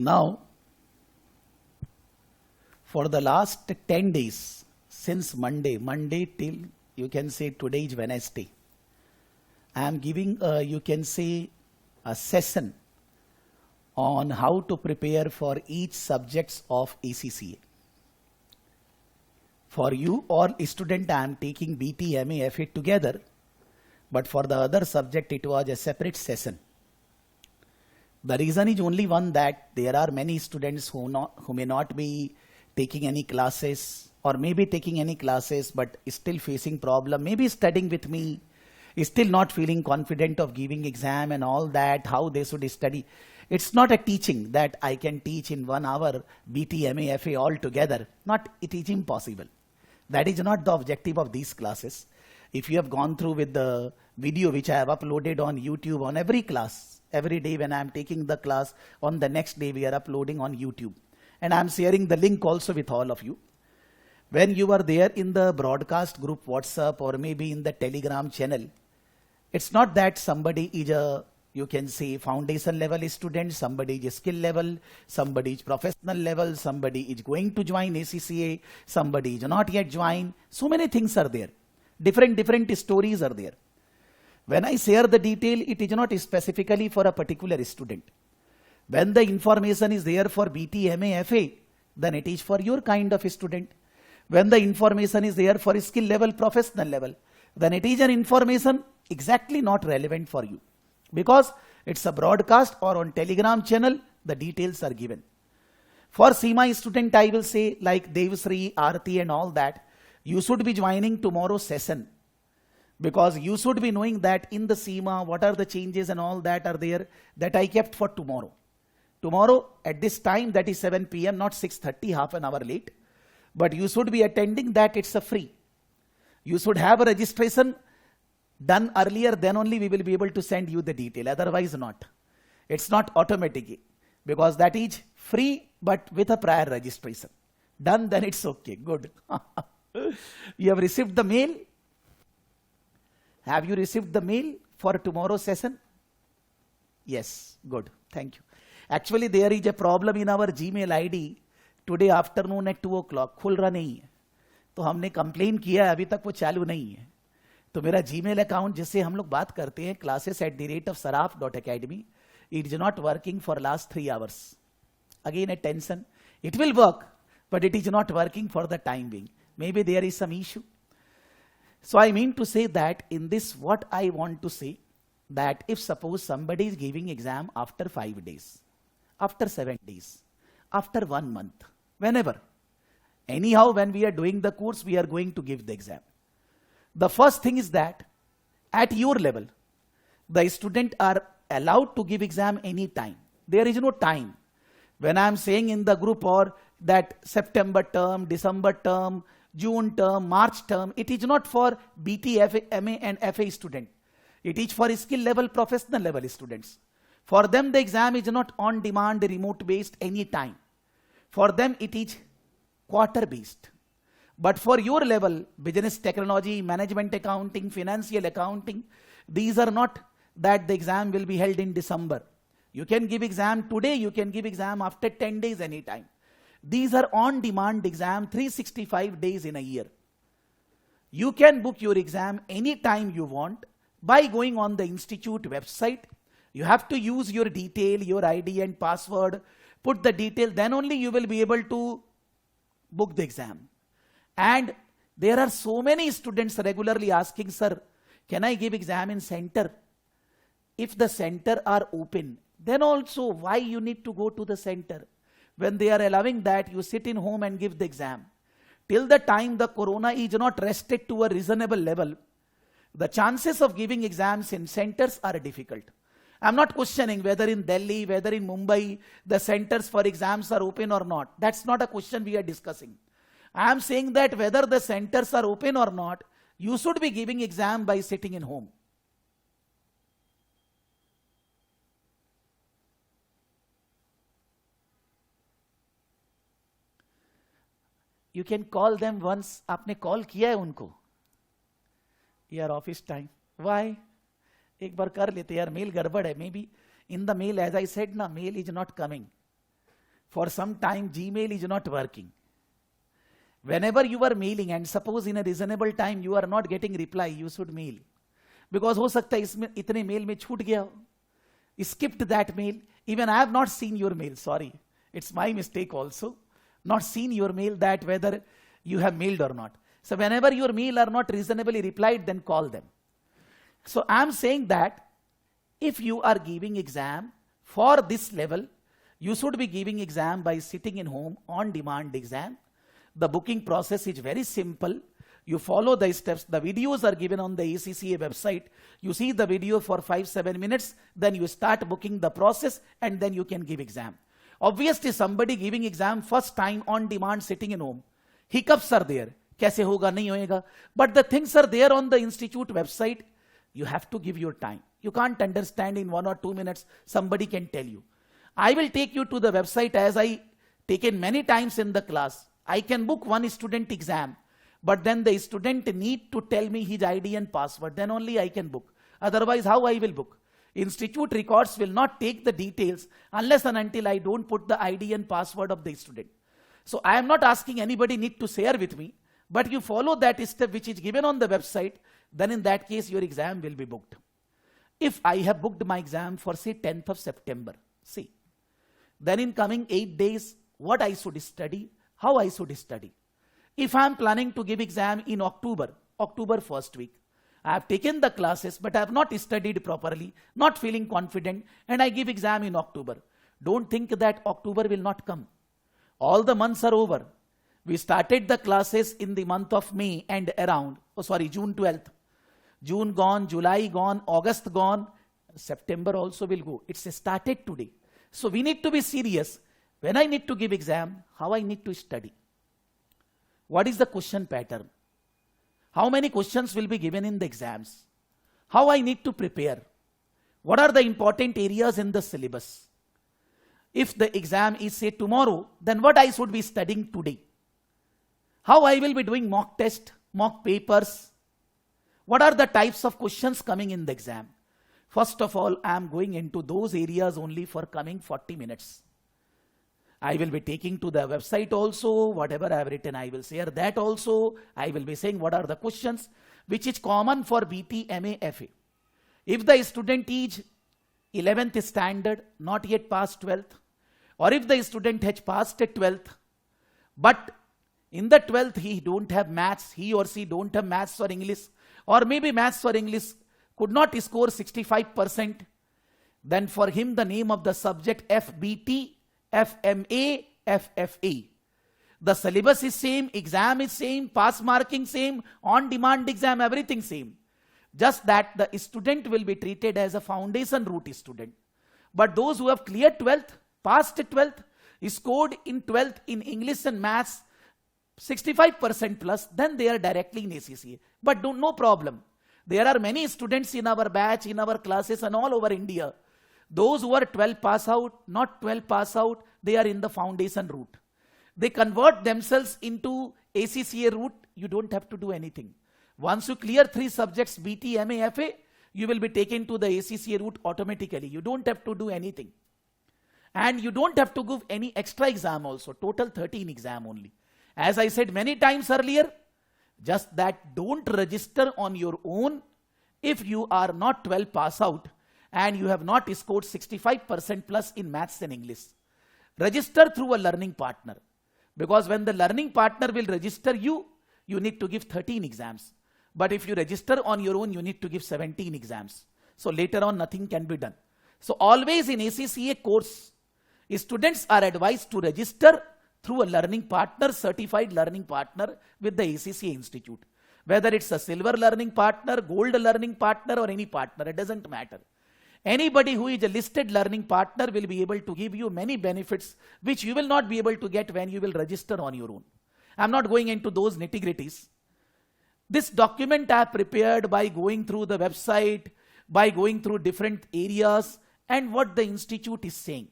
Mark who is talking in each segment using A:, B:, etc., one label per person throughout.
A: Now, for the last 10 days, since Monday till you can say today is Wednesday, I am giving you can say a session on how to prepare for each subjects of ACCA. For you all student, I am taking BT, MA, FA together, but for the other subject it was a separate session. The reason is only one, that there are many students who may not be taking any classes, or maybe taking any classes but still facing problem, maybe studying with me, still not feeling confident of giving exam and all that, how they should study. It's not a teaching that I can teach in 1 hour BT, MA, FA all together. It is impossible. That is not the objective of these classes. If you have gone through with the video which I have uploaded on YouTube on every class, every day when I am taking the class, on the next day we are uploading on YouTube. And I am sharing the link also with all of you. When you are there in the broadcast group WhatsApp or maybe in the Telegram channel, it's not that somebody is a, you can say, foundation level student, somebody is skill level, somebody is professional level, somebody is going to join ACCA, somebody is not yet joined. So many things are there. Different stories are there. When I share the detail, it is not specifically for a particular student. When the information is there for BT, MA, FA, then it is for your kind of student. When the information is there for skill level, professional level, then it is an information exactly not relevant for you. Because it's a broadcast or on Telegram channel, the details are given. For CIMA student, I will say, like Devsri, Aarti and all that, you should be joining tomorrow's session. Because you should be knowing that in the CIMA, what are the changes and all that are there, that I kept for tomorrow. Tomorrow at this time, that is 7 PM, not 6:30, half an hour late. But you should be attending that, it's a free. You should have a registration done earlier, then only we will be able to send you the detail, otherwise not. It's not automatic, because that is free but with a prior registration. Done, then it's okay, good. You have received the mail? Have you received the mail for tomorrow's session? Yes, good, thank you. Actually, there is a problem in our Gmail ID. Today afternoon at 2 o'clock, खुल रहा नहीं है. तो हमने complain किया, अभी तक वो चालू नहीं है. तो मेरा जीमेल अकाउंट जिससे हम लोग बात करते हैं, classes@saraf.academy, it is not working for last 3 hours. Again a tension. It will work, but it is not working for the time being. Maybe there is some issue. So I mean to say that in this, what I want to say, that if suppose somebody is giving exam after 5 days, after 7 days, after 1 month, whenever, anyhow when we are doing the course, we are going to give the exam. The first thing is that at your level, the student are allowed to give exam any time. There is no time. When I am saying in the group or that September term, December term, June term, March term, it is not for BT, FA, MA and FA student. It is for skill level, professional level students. For them, the exam is not on demand, remote based any time. For them, it is quarter based. But for your level, business technology, management accounting, financial accounting, these are not that the exam will be held in December. You can give exam today, you can give exam after 10 days anytime. These are on-demand exam, 365 days in a year. You can book your exam anytime you want by going on the institute website. You have to use your detail, your ID and password, put the detail, then only you will be able to book the exam. And there are so many students regularly asking, sir, can I give exam in center? If the center are open, then also why you need to go to the center? When they are allowing that, you sit in home and give the exam. Till the time the corona is not rested to a reasonable level, the chances of giving exams in centers are difficult. I'm not questioning whether in Delhi, whether in Mumbai, the centers for exams are open or not. That's not a question we are discussing. I am saying that whether the centers are open or not, you should be giving exam by sitting in home. You can call them once. आपने call किया है उनको? Your office time. Why? एक बार कर लेते यार, mail गड़बड़ है. Maybe in the mail, as I said, na, mail is not coming. for some time Gmail is not working. Whenever you are mailing and suppose in a reasonable time you are not getting reply, you should mail. Because हो सकता है इसमें इतने mail में छूट गया हो. Skipped that mail. Even I have not seen your mail. Sorry. It's my mistake also. Not seen your mail that whether you have mailed or not. So whenever your mail are not reasonably replied, then call them. So I am saying that if you are giving exam for this level, you should be giving exam by sitting in home on demand exam. The booking process is very simple. You follow the steps. The videos are given on the ACCA website. You see the video for 5-7 minutes. Then you start booking the process and then you can give exam. Obviously, somebody giving exam first time on demand sitting in home. Hiccups are there. कैसे होगा नहीं होएगा. But the things are there on the institute website. You have to give your time. You can't understand in 1 or 2 minutes. Somebody can tell you. I will take you to the website as I taken many times in the class. I can book one student exam. But then the student need to tell me his ID and password. Then only I can book. Otherwise, how I will book? Institute records will not take the details unless and until I don't put the ID and password of the student. So I am not asking anybody need to share with me. But you follow that step which is given on the website. Then in that case, your exam will be booked. If I have booked my exam for say 10th of September. See. Then in coming 8 days, what I should study? How I should study? If I am planning to give exam in October first week, I have taken the classes but I have not studied properly, not feeling confident, and I give exam in October. Don't think that October will not come. All the months are over. We started the classes in the month of May and around, June 12th. June gone, July gone, August gone, September also will go. It's started today. So we need to be serious. When I need to give exam, how I need to study? What is the question pattern? How many questions will be given in the exams? How I need to prepare? What are the important areas in the syllabus? If the exam is say tomorrow, then what I should be studying today? How I will be doing mock test, mock papers? What are the types of questions coming in the exam? First of all, I am going into those areas only for coming 40 minutes. I will be taking to the website also, whatever I have written, I will share that also. I will be saying what are the questions, which is common for BT, MA, FA. If the student is 11th standard, not yet passed 12th, or if the student has passed at 12th, but in the 12th he don't have maths, he or she don't have maths or English, or maybe maths or English could not score 65%, then for him the name of the subject FBT, FMA, FFA. The syllabus is same, exam is same, pass marking same, on demand exam, everything same. Just that the student will be treated as a foundation route student. But those who have cleared 12th, passed 12th, scored in 12th in English and maths 65% plus, then they are directly in ACCA. But no problem. There are many students in our batch, in our classes and all over India. Those who are 12 pass out, not 12 pass out, they are in the foundation route. They convert themselves into ACCA route, you don't have to do anything. Once you clear 3 subjects, BT, MA, FA, you will be taken to the ACCA route automatically. You don't have to do anything. And you don't have to give any extra exam also, total 13 exam only. As I said many times earlier, just that don't register on your own if you are not 12 pass out and you have not scored 65% plus in maths and English. Register through a learning partner. Because when the learning partner will register you, you need to give 13 exams. But if you register on your own, you need to give 17 exams. So later on, nothing can be done. So always in ACCA course, students are advised to register through a learning partner, certified learning partner with the ACCA Institute. Whether it's a silver learning partner, gold learning partner, or any partner, it doesn't matter. Anybody who is a listed learning partner will be able to give you many benefits which you will not be able to get when you will register on your own. I'm not going into those nitty-gritties. This document I have prepared by going through the website, by going through different areas and what the institute is saying.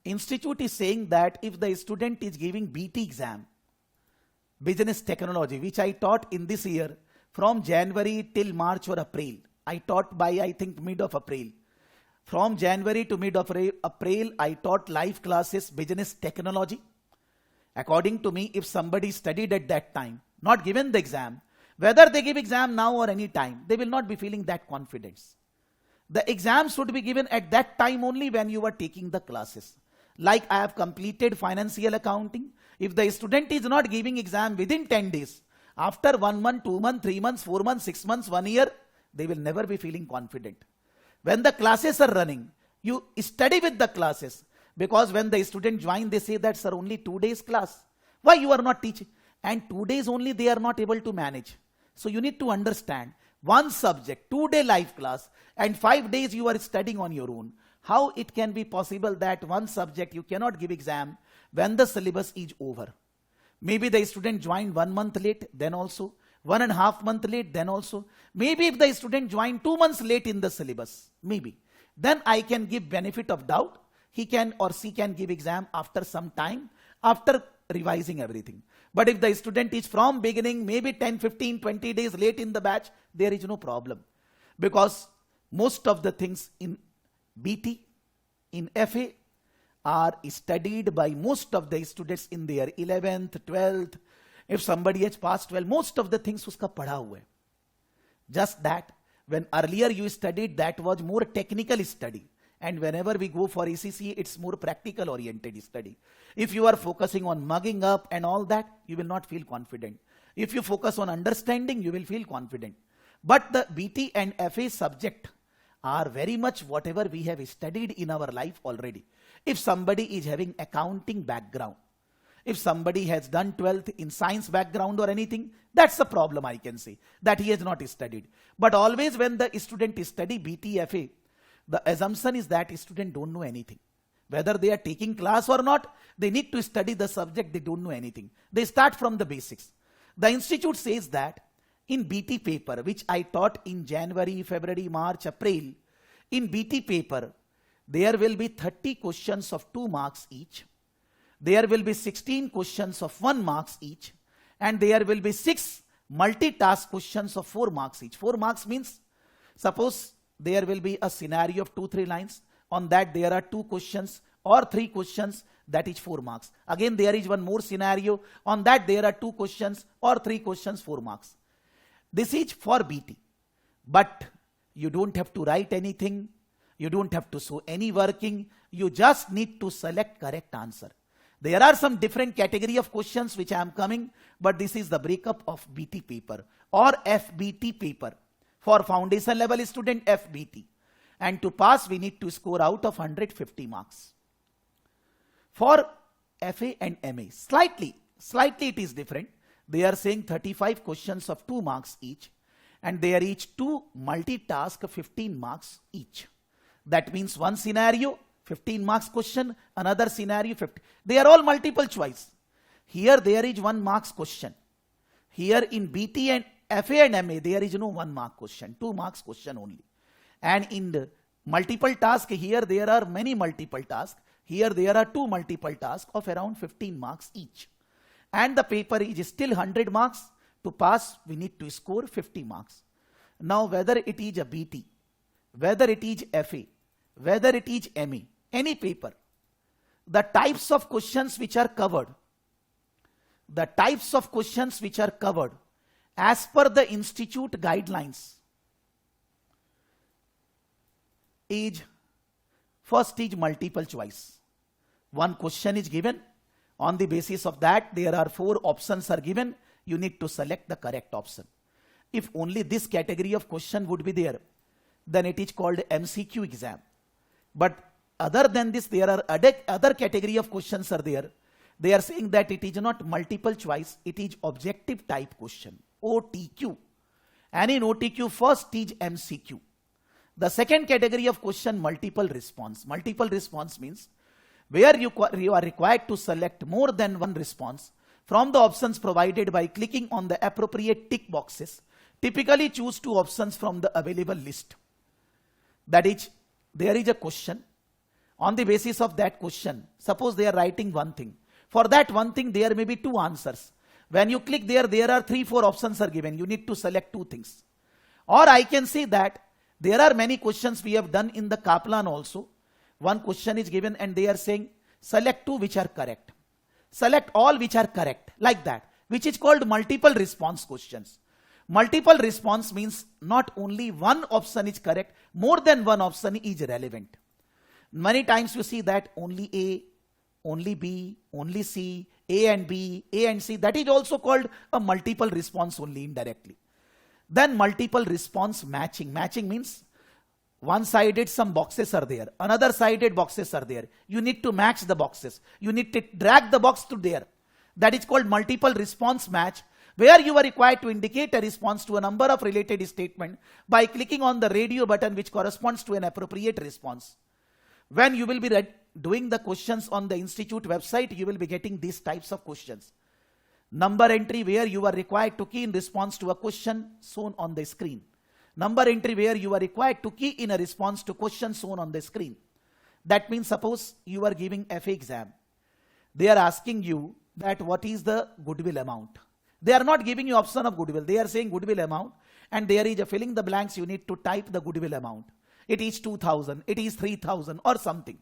A: Institute is saying that if the student is giving BT exam, business technology, which I taught in this year from January till March or April. I taught by, I think, mid of April. From January to mid of April, I taught live classes, business technology. According to me, if somebody studied at that time, not given the exam, whether they give exam now or any time, they will not be feeling that confidence. The exam should be given at that time only when you are taking the classes. Like I have completed financial accounting. If the student is not giving exam within 10 days, after 1 month, 2 months, 3 months, 4 months, 6 months, 1 year, they will never be feeling confident. When the classes are running, you study with the classes. Because when the student join, they say that, sir, only 2 days class. Why you are not teaching? And 2 days only they are not able to manage. So you need to understand, one subject, 2-day live class, and 5 days you are studying on your own. How it can be possible that one subject you cannot give exam when the syllabus is over? Maybe the student joined 1 month late, then also. 1.5 months late, then also. Maybe if the student joined 2 months late in the syllabus, maybe. Then I can give benefit of doubt. He can or she can give exam after some time, after revising everything. But if the student is from beginning, maybe 10, 15, 20 days late in the batch, there is no problem. Because most of the things in BT, in FA, are studied by most of the students in their 11th, 12th. If somebody has passed 12, most of the things uska padha hua hai. Just that, when earlier you studied, that was more technical study. And whenever we go for ECC, it's more practical oriented study. If you are focusing on mugging up and all that, you will not feel confident. If you focus on understanding, you will feel confident. But the BT and FA subject are very much whatever we have studied in our life already. If somebody is having accounting background, if somebody has done 12th in science background or anything, that's a problem, I can say, that he has not studied. But always when the student study BT, FA, the assumption is that student don't know anything. Whether they are taking class or not, they need to study the subject, they don't know anything. They start from the basics. The institute says that in BT paper, which I taught in January, February, March, April, in BT paper, there will be 30 questions of 2 marks each. There will be 16 questions of 1 marks each. And there will be 6 multitask questions of 4 marks each. 4 marks means, suppose there will be a scenario of 2-3 lines. On that there are 2 questions or 3 questions, that is 4 marks. Again there is one more scenario. On that there are 2 questions or 3 questions, 4 marks. This is for BT. But you don't have to write anything. You don't have to show any working. You just need to select correct answer. There are some different category of questions which I am coming, but this is the breakup of BT paper or FBT paper. For foundation level student, FBT. And to pass, we need to score out of 150 marks. For FA and MA, slightly it is different. They are saying 35 questions of 2 marks each. And they are each 2 multitask 15 marks each. That means one scenario, 15 marks question, another scenario 50. They are all multiple choice. Here there is 1 marks question. Here in BT and FA and MA, there is no 1 mark question, 2 marks question only. And in the multiple task, here there are many multiple tasks. Here there are 2 multiple tasks of around 15 marks each. And the paper is still 100 marks. To pass, we need to score 50 marks. Now whether it is a BT, whether it is FA, whether it is MA, any paper, the types of questions which are covered, as per the institute guidelines is, first is multiple choice. One question is given. On the basis of that, there are 4 options are given. You need to select the correct option. If only this category of question would be there, then it is called MCQ exam. But other than this, there are other category of questions are there. They are saying that it is not multiple choice, it is objective type question, OTQ. And in OTQ, first is MCQ. The second category of question, multiple response. Multiple response means where you are required to select more than one response from the options provided by clicking on the appropriate tick boxes. Typically choose 2 options from the available list. That is, there is a question. On the basis of that question, suppose they are writing one thing. For that one thing, there may be 2 answers. When you click there, there are 3-4 options are given. You need to select 2 things. Or I can say that there are many questions we have done in the Kaplan also. One question is given and they are saying select 2 which are correct. Select all which are correct, like that, which is called multiple response questions. Multiple response means not only one option is correct, more than one option is relevant. Many times you see that only A, only B, only C, A and B, A and C. That is also called a multiple response only indirectly. Then multiple response matching. Matching means one-sided some boxes are there, another sided boxes are there. You need to match the boxes. You need to drag the box to there. That is called multiple response match, where you are required to indicate a response to a number of related statements by clicking on the radio button which corresponds to an appropriate response. When you will be doing the questions on the institute website, you will be getting these types of questions. Number entry where you are required to key in response to a question shown on the screen. Number entry where you are required to key in a response to question shown on the screen. That means suppose you are giving FA exam. They are asking you that what is the goodwill amount. They are not giving you option of goodwill. They are saying goodwill amount and there is a filling the blanks. You need to type the goodwill amount. It is 2,000, it is 3,000 or something.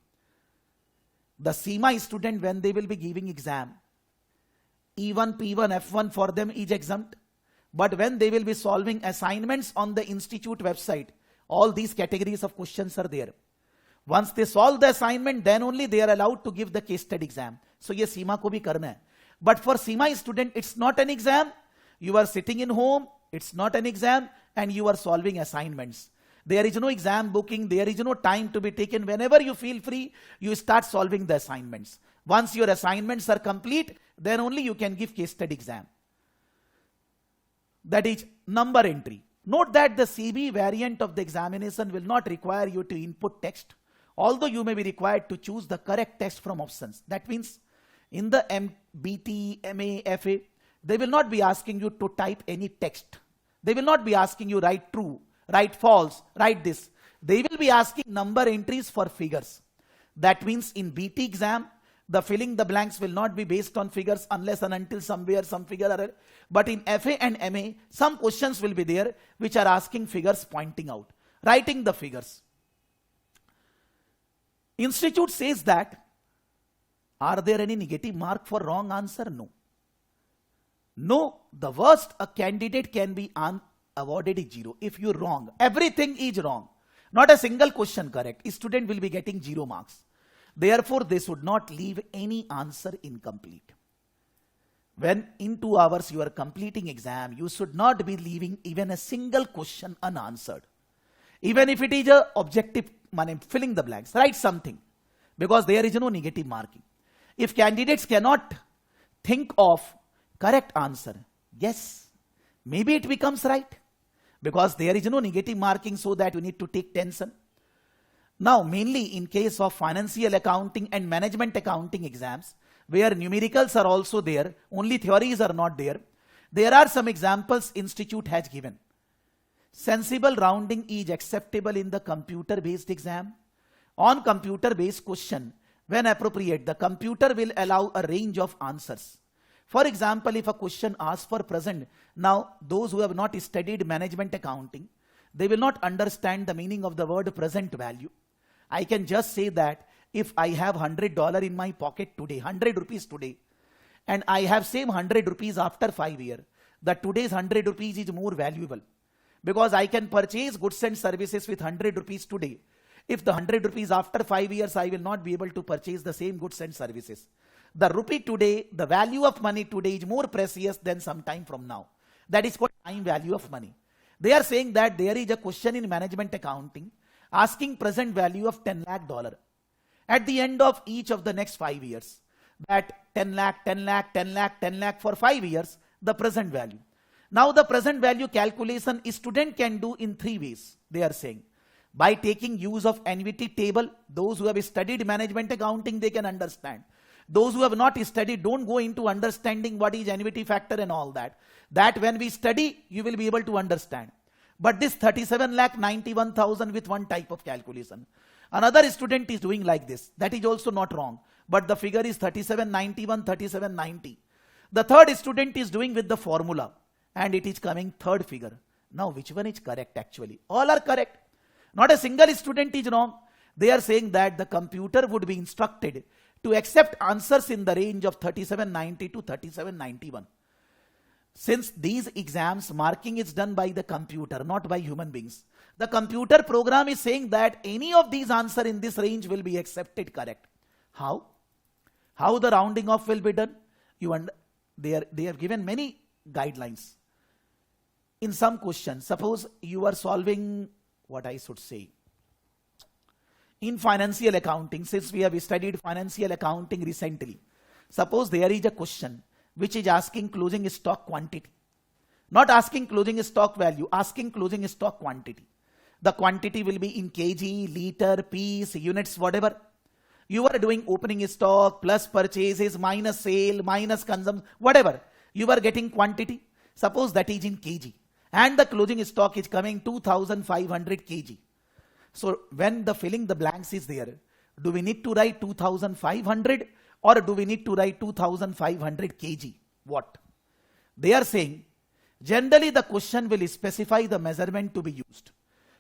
A: The CIMA student when they will be giving exam, E1, P1, F1 for them is exempt. But when they will be solving assignments on the institute website, all these categories of questions are there. Once they solve the assignment, then only they are allowed to give the case study exam. So ye CIMA ko bhi karna hai. But for CIMA student, it's not an exam. You are sitting in home, it's not an exam, and you are solving assignments. There is no exam booking, there is no time to be taken. Whenever you feel free, you start solving the assignments. Once your assignments are complete, then only you can give case study exam. That is number entry. Note that the CB variant of the examination will not require you to input text, although you may be required to choose the correct text from options. That means in the BT, MA, FA, they will not be asking you to type any text. They will not be asking you write true, write false, write this. They will be asking number entries for figures. That means in BT exam, the filling the blanks will not be based on figures unless and until somewhere some figure are. But in FA and MA, some questions will be there which are asking figures pointing out, writing the figures. Institute says that, are there any negative mark for wrong answer? No. No, the worst a candidate can be awarded is 0. If you're wrong, everything is wrong. Not a single question correct. A student will be getting 0 marks. Therefore, they should not leave any answer incomplete. When in 2 hours you are completing exam, you should not be leaving even a single question unanswered. Even if it is a objective, filling the blanks, write something. Because there is no negative marking. If candidates cannot think of correct answer, yes, maybe it becomes right. Because there is no negative marking so that you need to take tension. Now, mainly in case of financial accounting and management accounting exams, where numericals are also there, only theories are not there, there are some examples institute has given. Sensible rounding is acceptable in the computer-based exam. On computer-based question, when appropriate, the computer will allow a range of answers. For example, if a question asks for present, now those who have not studied management accounting, they will not understand the meaning of the word present value. I can just say that if I have $100 in my pocket today, 100 rupees today, and I have same 100 rupees after 5 years, the today's 100 rupees is more valuable because I can purchase goods and services with 100 rupees today. If the 100 rupees after 5 years, I will not be able to purchase the same goods and services. The rupee today, the value of money today is more precious than some time from now. That is called time value of money. They are saying that there is a question in management accounting asking present value of $10 lakh at the end of each of the next 5 years. That 10 lakh, 10 lakh, 10 lakh, 10 lakh for 5 years, the present value. Now the present value calculation a student can do in 3 ways, they are saying. By taking use of annuity table, those who have studied management accounting, they can understand. Those who have not studied, don't go into understanding what is annuity factor and all that. That when we study, you will be able to understand. But this 37,91,000 with one type of calculation. Another student is doing like this. That is also not wrong. But the figure is 3791, 3790. The third student is doing with the formula and it is coming third figure. Now which one is correct actually? All are correct. Not a single student is wrong. They are saying that the computer would be instructed to accept answers in the range of 3790 to 3791. Since these exams marking is done by the computer, not by human beings, the computer program is saying that any of these answers in this range will be accepted correct. How? How the rounding off will be done? They have given many guidelines. In some questions, suppose you are solving what I should say. In financial accounting, since we have studied financial accounting recently, suppose there is a question which is asking closing stock quantity. Not asking closing stock value, asking closing stock quantity. The quantity will be in kg, liter, piece, units, whatever. You are doing opening stock plus purchases minus sale minus consumption, whatever. You are getting quantity. Suppose that is in kg. And the closing stock is coming 2500 kg. So when the filling the blanks is there, do we need to write 2500 or do we need to write 2500 kg? What? They are saying, generally the question will specify the measurement to be used.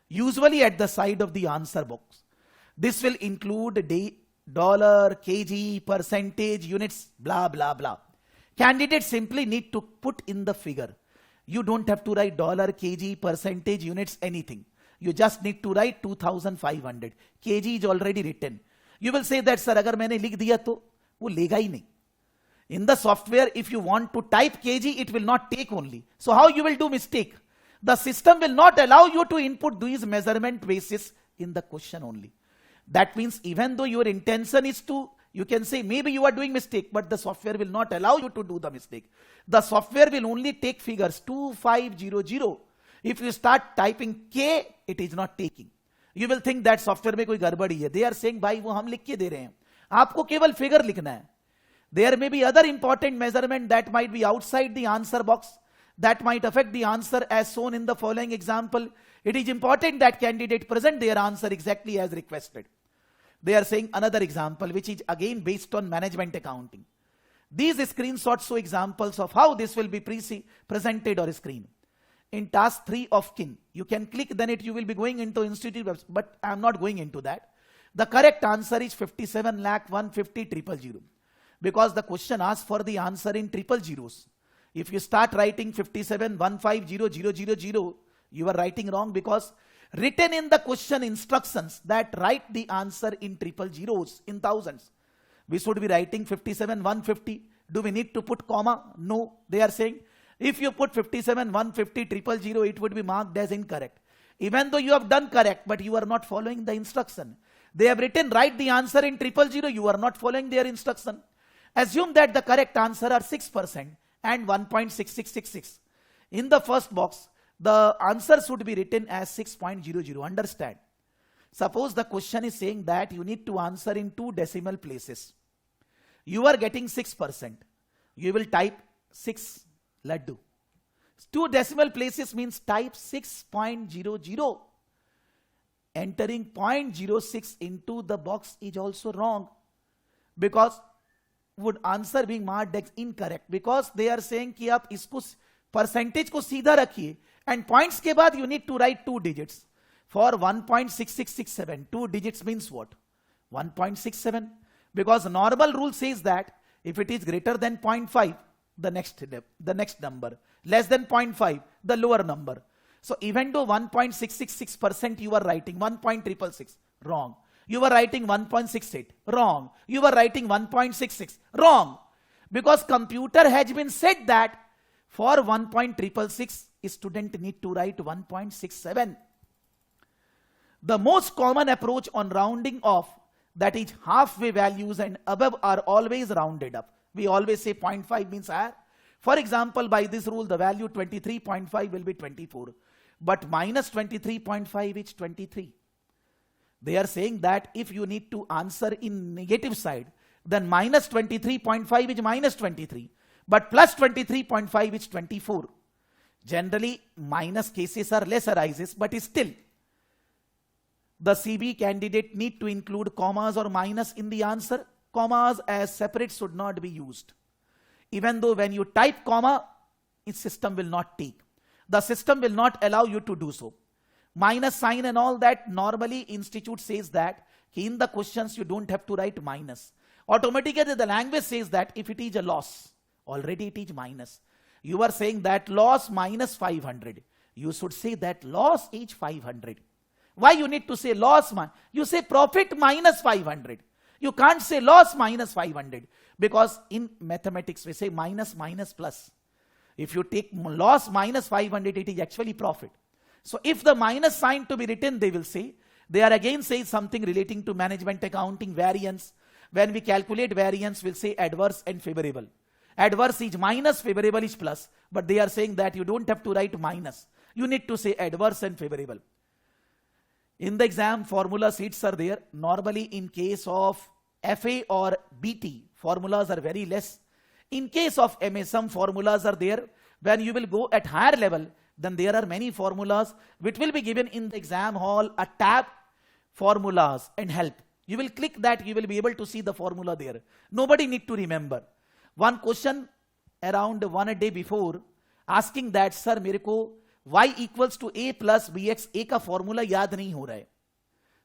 A: Usually at the side of the answer box. This will include dollar, kg, percentage, units, blah, blah, blah. Candidates simply need to put in the figure. You don't have to write dollar, kg, percentage, units, anything. You just need to write 2500. kg is already written. You will say that, sir, agar maine likh diya to wo lega hi nahi. In the software, if you want to type kg, it will not take only. So how you will do mistake? The system will not allow you to input these measurement basis in the question only. That means even though your intention is to, you can say maybe you are doing mistake, but the software will not allow you to do the mistake. The software will only take figures 2500. If you start typing K, it is not taking. You will think that software में कोई गड़बड़ी है. They are saying भाई वो हम लिख के दे रहे हैं. आपको केवल figure लिखना है. There may be other important measurement that might be outside the answer box that might affect the answer as shown in the following example. It is important that candidate present their answer exactly as requested. They are saying another example which is again based on management accounting. These screenshots show examples of how this will be presented on screen. In task 3 of kin, you can click, then you will be going into institute website, but I am not going into that. The correct answer is 57,150,000. Because the question asks for the answer in triple zeros. If you start writing 57,150,000, you are writing wrong because written in the question instructions that write the answer in triple zeros, in thousands. We should be writing 57,150. Do we need to put comma? No. They are saying if you put 57,150,000, it would be marked as incorrect. Even though you have done correct, but you are not following the instruction. They have written write the answer in 000, you are not following their instruction. Assume that the correct answer are 6% and 1.6666. In the first box, the answer should be written as 6.00. Understand? Suppose the question is saying that you need to answer in 2 decimal places. You are getting 6%. You will type 6 laddu. 2 decimal places means type 6.00. Entering 0.06 into the box is also wrong because would answer being marked as incorrect because they are saying कि आप इसको percentage को सीधा रखिए and points के बाद you need to write 2 digits. For 1.6667, 2 digits means what? 1.67. Because normal rule says that if it is greater than 0.5, the next number, less than 0.5, the lower number. So even though 1.666% you are writing 1.666, wrong. You are writing 1.68, wrong. You are writing 1.66, wrong. Because computer has been said that for 1.666, student need to write 1.67. The most common approach on rounding off, that is halfway values and above, are always rounded up. We always say 0.5 means higher. For example, by this rule, the value 23.5 will be 24. But minus 23.5 is 23. They are saying that if you need to answer in negative side, then minus 23.5 is minus 23. But plus 23.5 is 24. Generally, minus cases are less arises, but still, the CB candidate need to include commas or minus in the answer. Commas as separate should not be used. even though when you type comma, its system will not take. The system will not allow you to do so. Minus sign and all that, normally institute says that in the questions you don't have to write minus. Automatically the language says that if it is a loss, already it is minus. You are saying that loss minus 500. You should say that loss is 500. Why you need to say loss? You say profit minus 500. You can't say loss minus 500 because in mathematics we say minus minus plus. If you take loss minus 500, it is actually profit. So if the minus sign to be written, they will say, they are again saying something relating to management accounting variance. When we calculate variance, we'll say adverse and favorable. Adverse is minus, favorable is plus. But they are saying that you don't have to write minus. You need to say adverse and favorable. In the exam, formula sheets are there. Normally in case of FA or BT, formulas are very less. In case of MA, some formulas are there. When you will go at higher level, then there are many formulas which will be given in the exam hall, a tab, formulas and help. You will click that, you will be able to see the formula there. Nobody need to remember. One question around 1 day before, asking that, sir, मेरे को y equals to a plus bx, a का formula याद नहीं हो रहा है.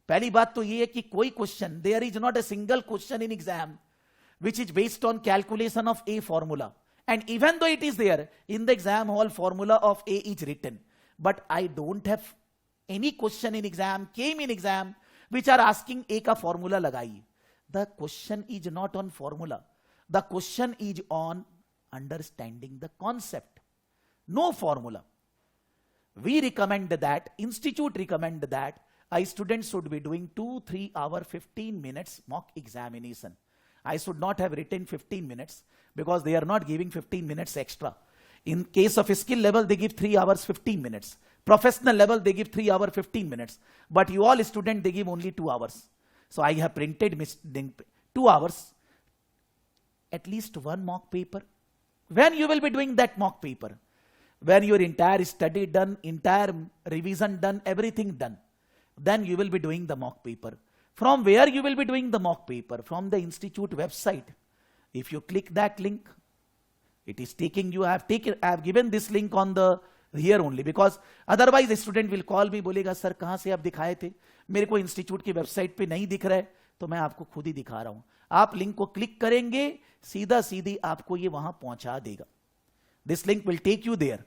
A: पहली बात तो ये है कि कोई question, there is not a single question in exam which is based on calculation of a formula. And even though it is there, in the exam hall formula of A is written. But I don't have any question in exam, came in exam, which are asking A ka formula lagai. The question is not on formula. The question is on understanding the concept. No formula. We recommend that, institute recommend that, a student should be doing 2-3 hour 15 minutes mock examination. I should not have written 15 minutes because they are not giving 15 minutes extra. In case of skill level, they give 3 hours 15 minutes. Professional level, they give 3 hours 15 minutes. But you all students, they give only 2 hours. So I have printed 2 hours, at least one mock paper. When you will be doing that mock paper? When your entire study done, entire revision done, everything done. Then you will be doing the mock paper. From where you will be doing the mock paper? From the institute website. If you click that link, it is taking you. I have given this link on the here only because otherwise the student will call me, बोलेगा sir कहाँ से आप दिखाए थे? मेरे को institute की website पे नहीं दिख रहा है, तो मैं आपको खुद ही दिखा रहा हूँ. आप लिंक को क्लिक करेंगे, सीधा सीधी आपको ये वहां पहुंचा देगा. This link will take you there.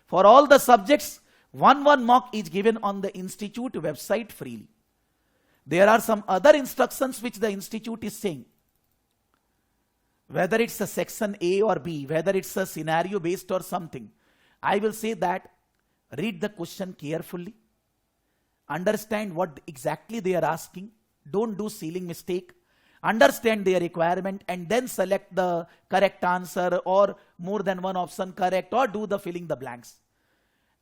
A: For all the subjects, one mock is given on the institute website freely. There are some other instructions which the institute is saying. Whether it's a section A or B, whether it's a scenario based or something, I will say that read the question carefully, understand what exactly they are asking, don't do silly mistake, understand their requirement and then select the correct answer or more than one option correct or do the filling the blanks.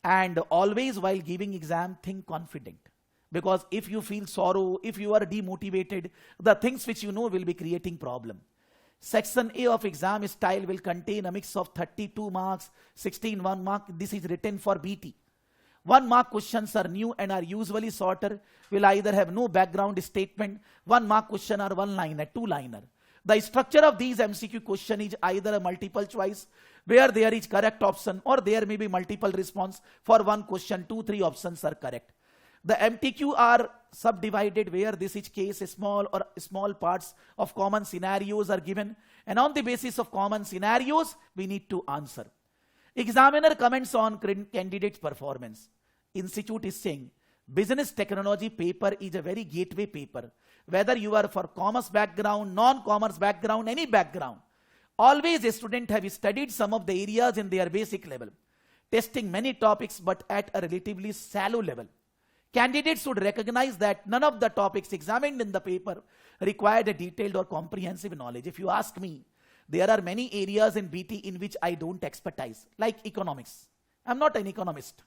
A: And always while giving exam, think confident. Because if you feel sorrow, if you are demotivated, the things which you know will be creating problem. Section A of exam style will contain a mix of 32 marks, 16 1 mark. This is written for BT. 1 mark questions are new and are usually shorter, will either have no background statement. 1 mark question are 1-liner, 2-liner. The structure of these MCQ question is either a multiple choice where there is correct option or there may be multiple response for one question, 2-3 options are correct. The MTQ are subdivided where this is case small or small parts of common scenarios are given and on the basis of common scenarios we need to answer. Examiner comments on candidate's performance. Institute is saying business technology paper is a very gateway paper. Whether you are for commerce background, non-commerce background, any background, always a student have studied some of the areas in their basic level, testing many topics but at a relatively shallow level. Candidates should recognize that none of the topics examined in the paper required a detailed or comprehensive knowledge. If you ask me, there are many areas in BT in which I don't expertise, like economics. I'm not an economist.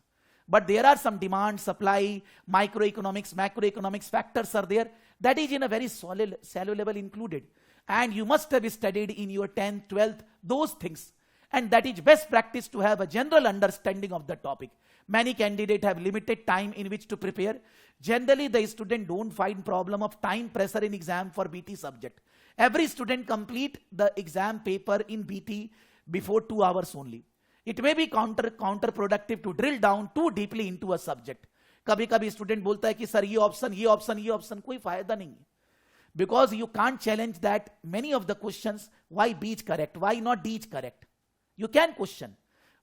A: But there are some demand, supply, microeconomics, macroeconomics factors are there. That is in a very shallow level included. And you must have studied in your 10th, 12th, those things. And that is best practice to have a general understanding of the topic. Many candidates have limited time in which to prepare. Generally, the student don't find problem of time pressure in exam for BT subject. Every student complete the exam paper in BT before 2 hours only. It may be counterproductive to drill down too deeply into a subject. कभी कभी student बोलता है कि sir ये option ये option ये option, कोई फायदा नहीं है. Because you can't challenge that many of the questions, why B is correct, why not D is correct. You can question,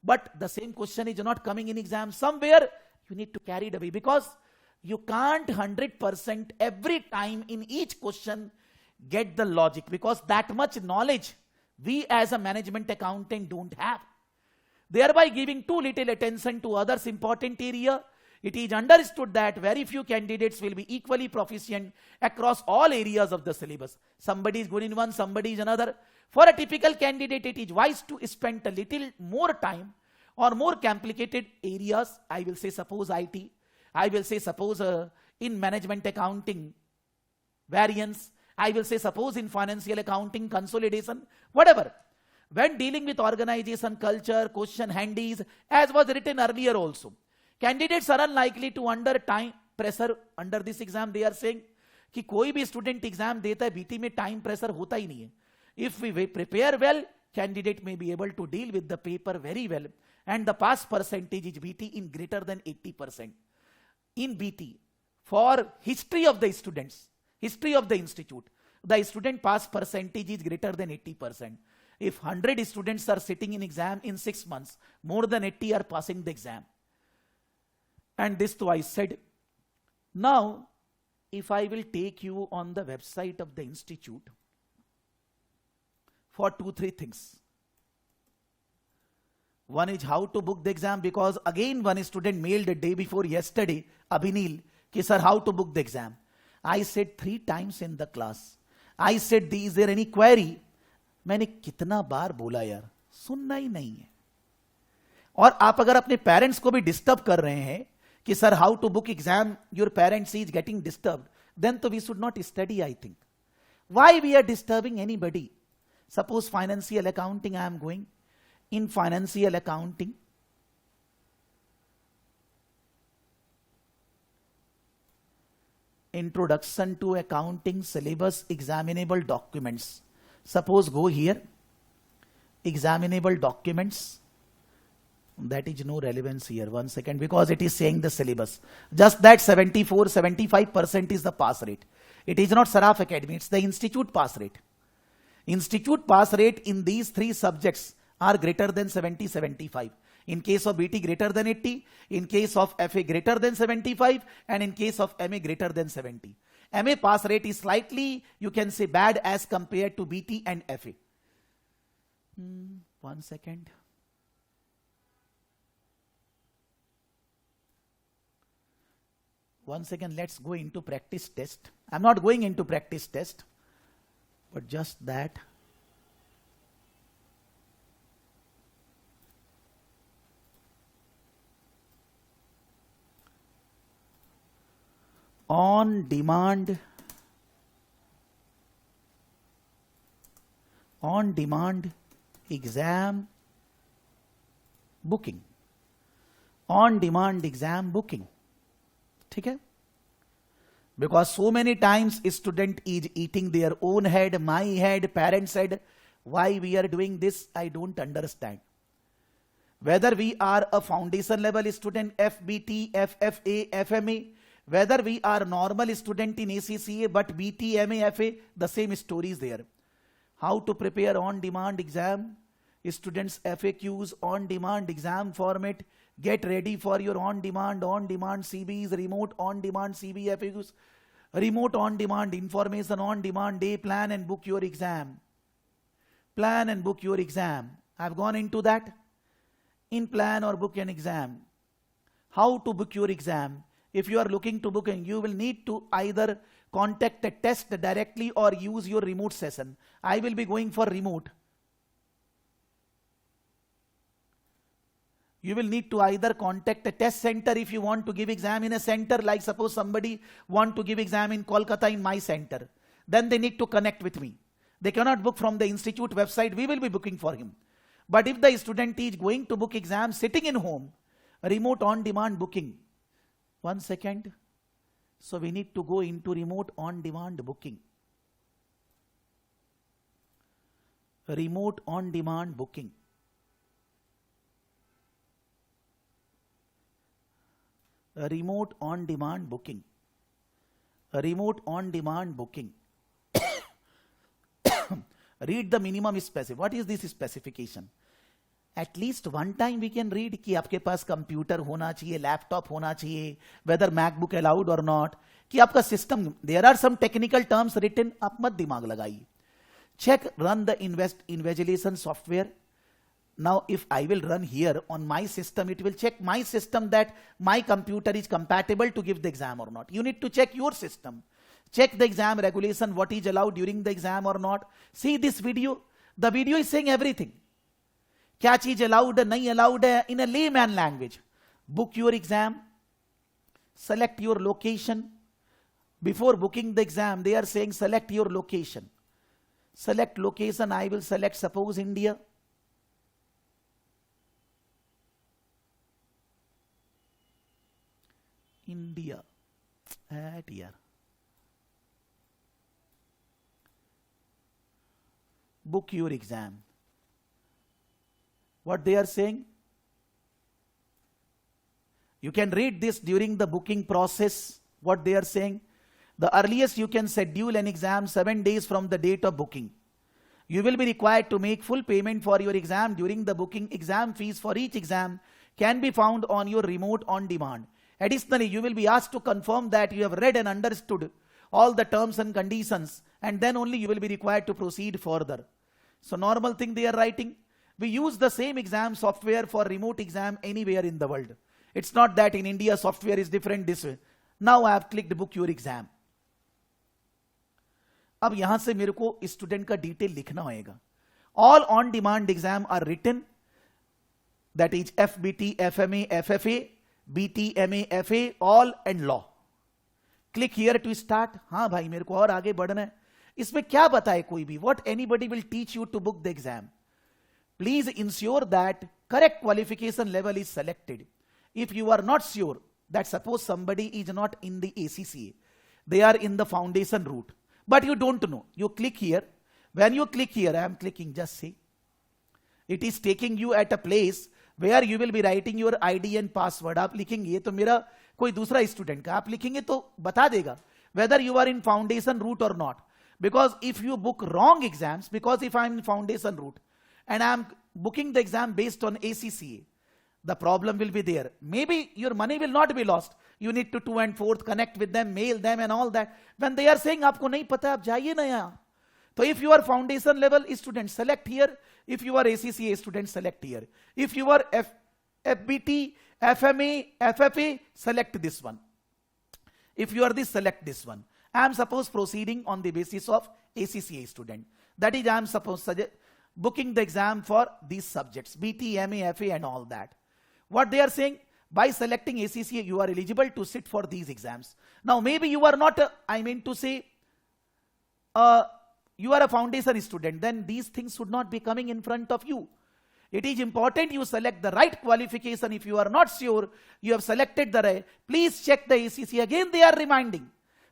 A: but the same question is not coming in exam. Somewhere you need to carry it away, because you can't 100% every time in each question get the logic, because that much knowledge we as a management accountant don't have. Thereby giving too little attention to others important area, it is understood that very few candidates will be equally proficient across all areas of the syllabus. Somebody is good in one, somebody is another. For a typical candidate, it is wise to spend a little more time on more complicated areas. I will say suppose IT, I will say suppose in management accounting variance, I will say suppose in financial accounting consolidation, whatever. When dealing with organization culture, question handies, as was written earlier also, candidates are unlikely to under time pressure under this exam. They are saying कि कोई भी student exam देता है BT में time pressure होता ही नहीं है. If we prepare well, candidate may be able to deal with the paper very well, and the pass percentage is BT in greater than 80%. In BT, for history of the students, history of the institute, the student pass percentage is greater than 80%. If 100 students are sitting in exam in 6 months, more than 80 are passing the exam. And this too I said. Now, if I will take you on the website of the institute for 2-3 things. One is how to book the exam, because again one student mailed a day before yesterday, Abhinil, ki sir, how to book the exam. I said 3 times in the class. I said, is there any query? मैंने कितना बार बोला यार, सुनना ही नहीं है. और आप अगर अपने पेरेंट्स को भी डिस्टर्ब कर रहे हैं कि sir how to book exam, your parents is getting disturbed, then we should not study, I think. Why we are disturbing anybody? Suppose financial accounting I am going. In financial accounting, introduction to accounting syllabus, examinable documents. Suppose go here, examinable documents. That is no relevance here. 1 second, because it is saying the syllabus. Just that 74-75% is the pass rate. It is not Saraf Academy, it's the institute pass rate. Institute pass rate in these 3 subjects are greater than 70-75. In case of BT greater than 80, in case of FA greater than 75, and in case of MA greater than 70. MA pass rate is slightly, you can say, bad as compared to BT and FA. 1 second. Once again, let's go into practice test. I'm not going into practice test, but just that. On demand exam booking. On demand exam booking. ठीक है? Because so many times student is eating their own head, my head, parents' head. Why we are doing this, I don't understand. Whether we are a foundation level student, FBT, FFA, FMA, whether we are normal student in ACCA, but BT, MA, FA, the same story is there. How to prepare on-demand exam, students FAQs, on-demand exam format. Get ready for your on-demand CBs, remote on-demand CB FAQs, remote on-demand information, on-demand day, plan and book your exam. Plan and book your exam. I've gone into that. In plan or book an exam. How to book your exam? If you are looking to booking, you will need to either contact a test directly or use your remote session. I will be going for remote. You will need to either contact a test center if you want to give exam in a center, like suppose somebody want to give exam in Kolkata in my center. Then they need to connect with me. They cannot book from the institute website. We will be booking for him. But if the student is going to book exam sitting in home, remote on-demand booking. 1 second. So we need to go into remote on-demand booking. Remote on-demand booking. remote on demand booking, remote on demand booking. Read the minimum specific. What is this specification? At least one time we can read कि आपके पास computer होना चाहिए, laptop होना चाहिए, whether MacBook allowed or not, कि आपका system, there are some technical terms written, आप मत दिमाग लगाइए. Check, run the invigilation software. Now if I will run here on my system, it will check my system that my computer is compatible to give the exam or not. You need to check your system. Check the exam regulation, what is allowed during the exam or not. See this video. The video is saying everything. क्या चीज allowed है, नहीं allowed है, in a layman language. Book your exam. Select your location. Before booking the exam, they are saying select your location. Select location. I will select, suppose, India. India. At here. Book your exam. What they are saying? You can read this during the booking process. What they are saying? The earliest you can schedule an exam 7 days from the date of booking. You will be required to make full payment for your exam during the booking. Exam fees for each exam can be found on your remote on demand. Additionally, you will be asked to confirm that you have read and understood all the terms and conditions, and then only you will be required to proceed further. So normal thing they are writing. We use the same exam software for remote exam anywhere in the world. It's not that in India software is different this way. Now I have clicked book your exam. अब यहां से मेरे को student का detail लिखना होगा. All on demand exam are written, that is FBT, FMA, FFA, BT, MA, FA, all and law. Click here to start. हाँ भाई मेरे को और आगे बढ़ना है. इसमें क्या बताए कोई भी? What anybody will teach you to book the exam. Please ensure that correct qualification level is selected. If you are not sure that suppose somebody is not in the ACCA, they are in the foundation route, but you don't know, you click here. When you click here, I am clicking, just see. It is taking you at a place where you will be writing your ID and password. आप लिखेंगे तो मेरा कोई दूसरा student का आप लिखेंगे तो बता देगा whether you are in foundation route or not. Because if you book wrong exams, because if I am in foundation route and I am booking the exam based on ACCA, the problem will be there. Maybe your money will not be lost. You need to 2 and 4th connect with them, mail them and all that. When they are saying आपको नहीं पता आप जाइए ना यहाँ. So if you are foundation level student, select here. If you are ACCA student, select here. If you are FBT, FMA, FFA, select this one. If you are this, select this one. I am suppose proceeding on the basis of ACCA student. That is I am suppose booking the exam for these subjects, BT, MA, FA and all that. What they are saying? By selecting ACCA, you are eligible to sit for these exams. Now maybe you are not, I mean to say, you are a foundation student, then these things should not be coming in front of you. It is important you select the right qualification. If you are not sure, you have selected the right, please check the ACCA. Again they are reminding.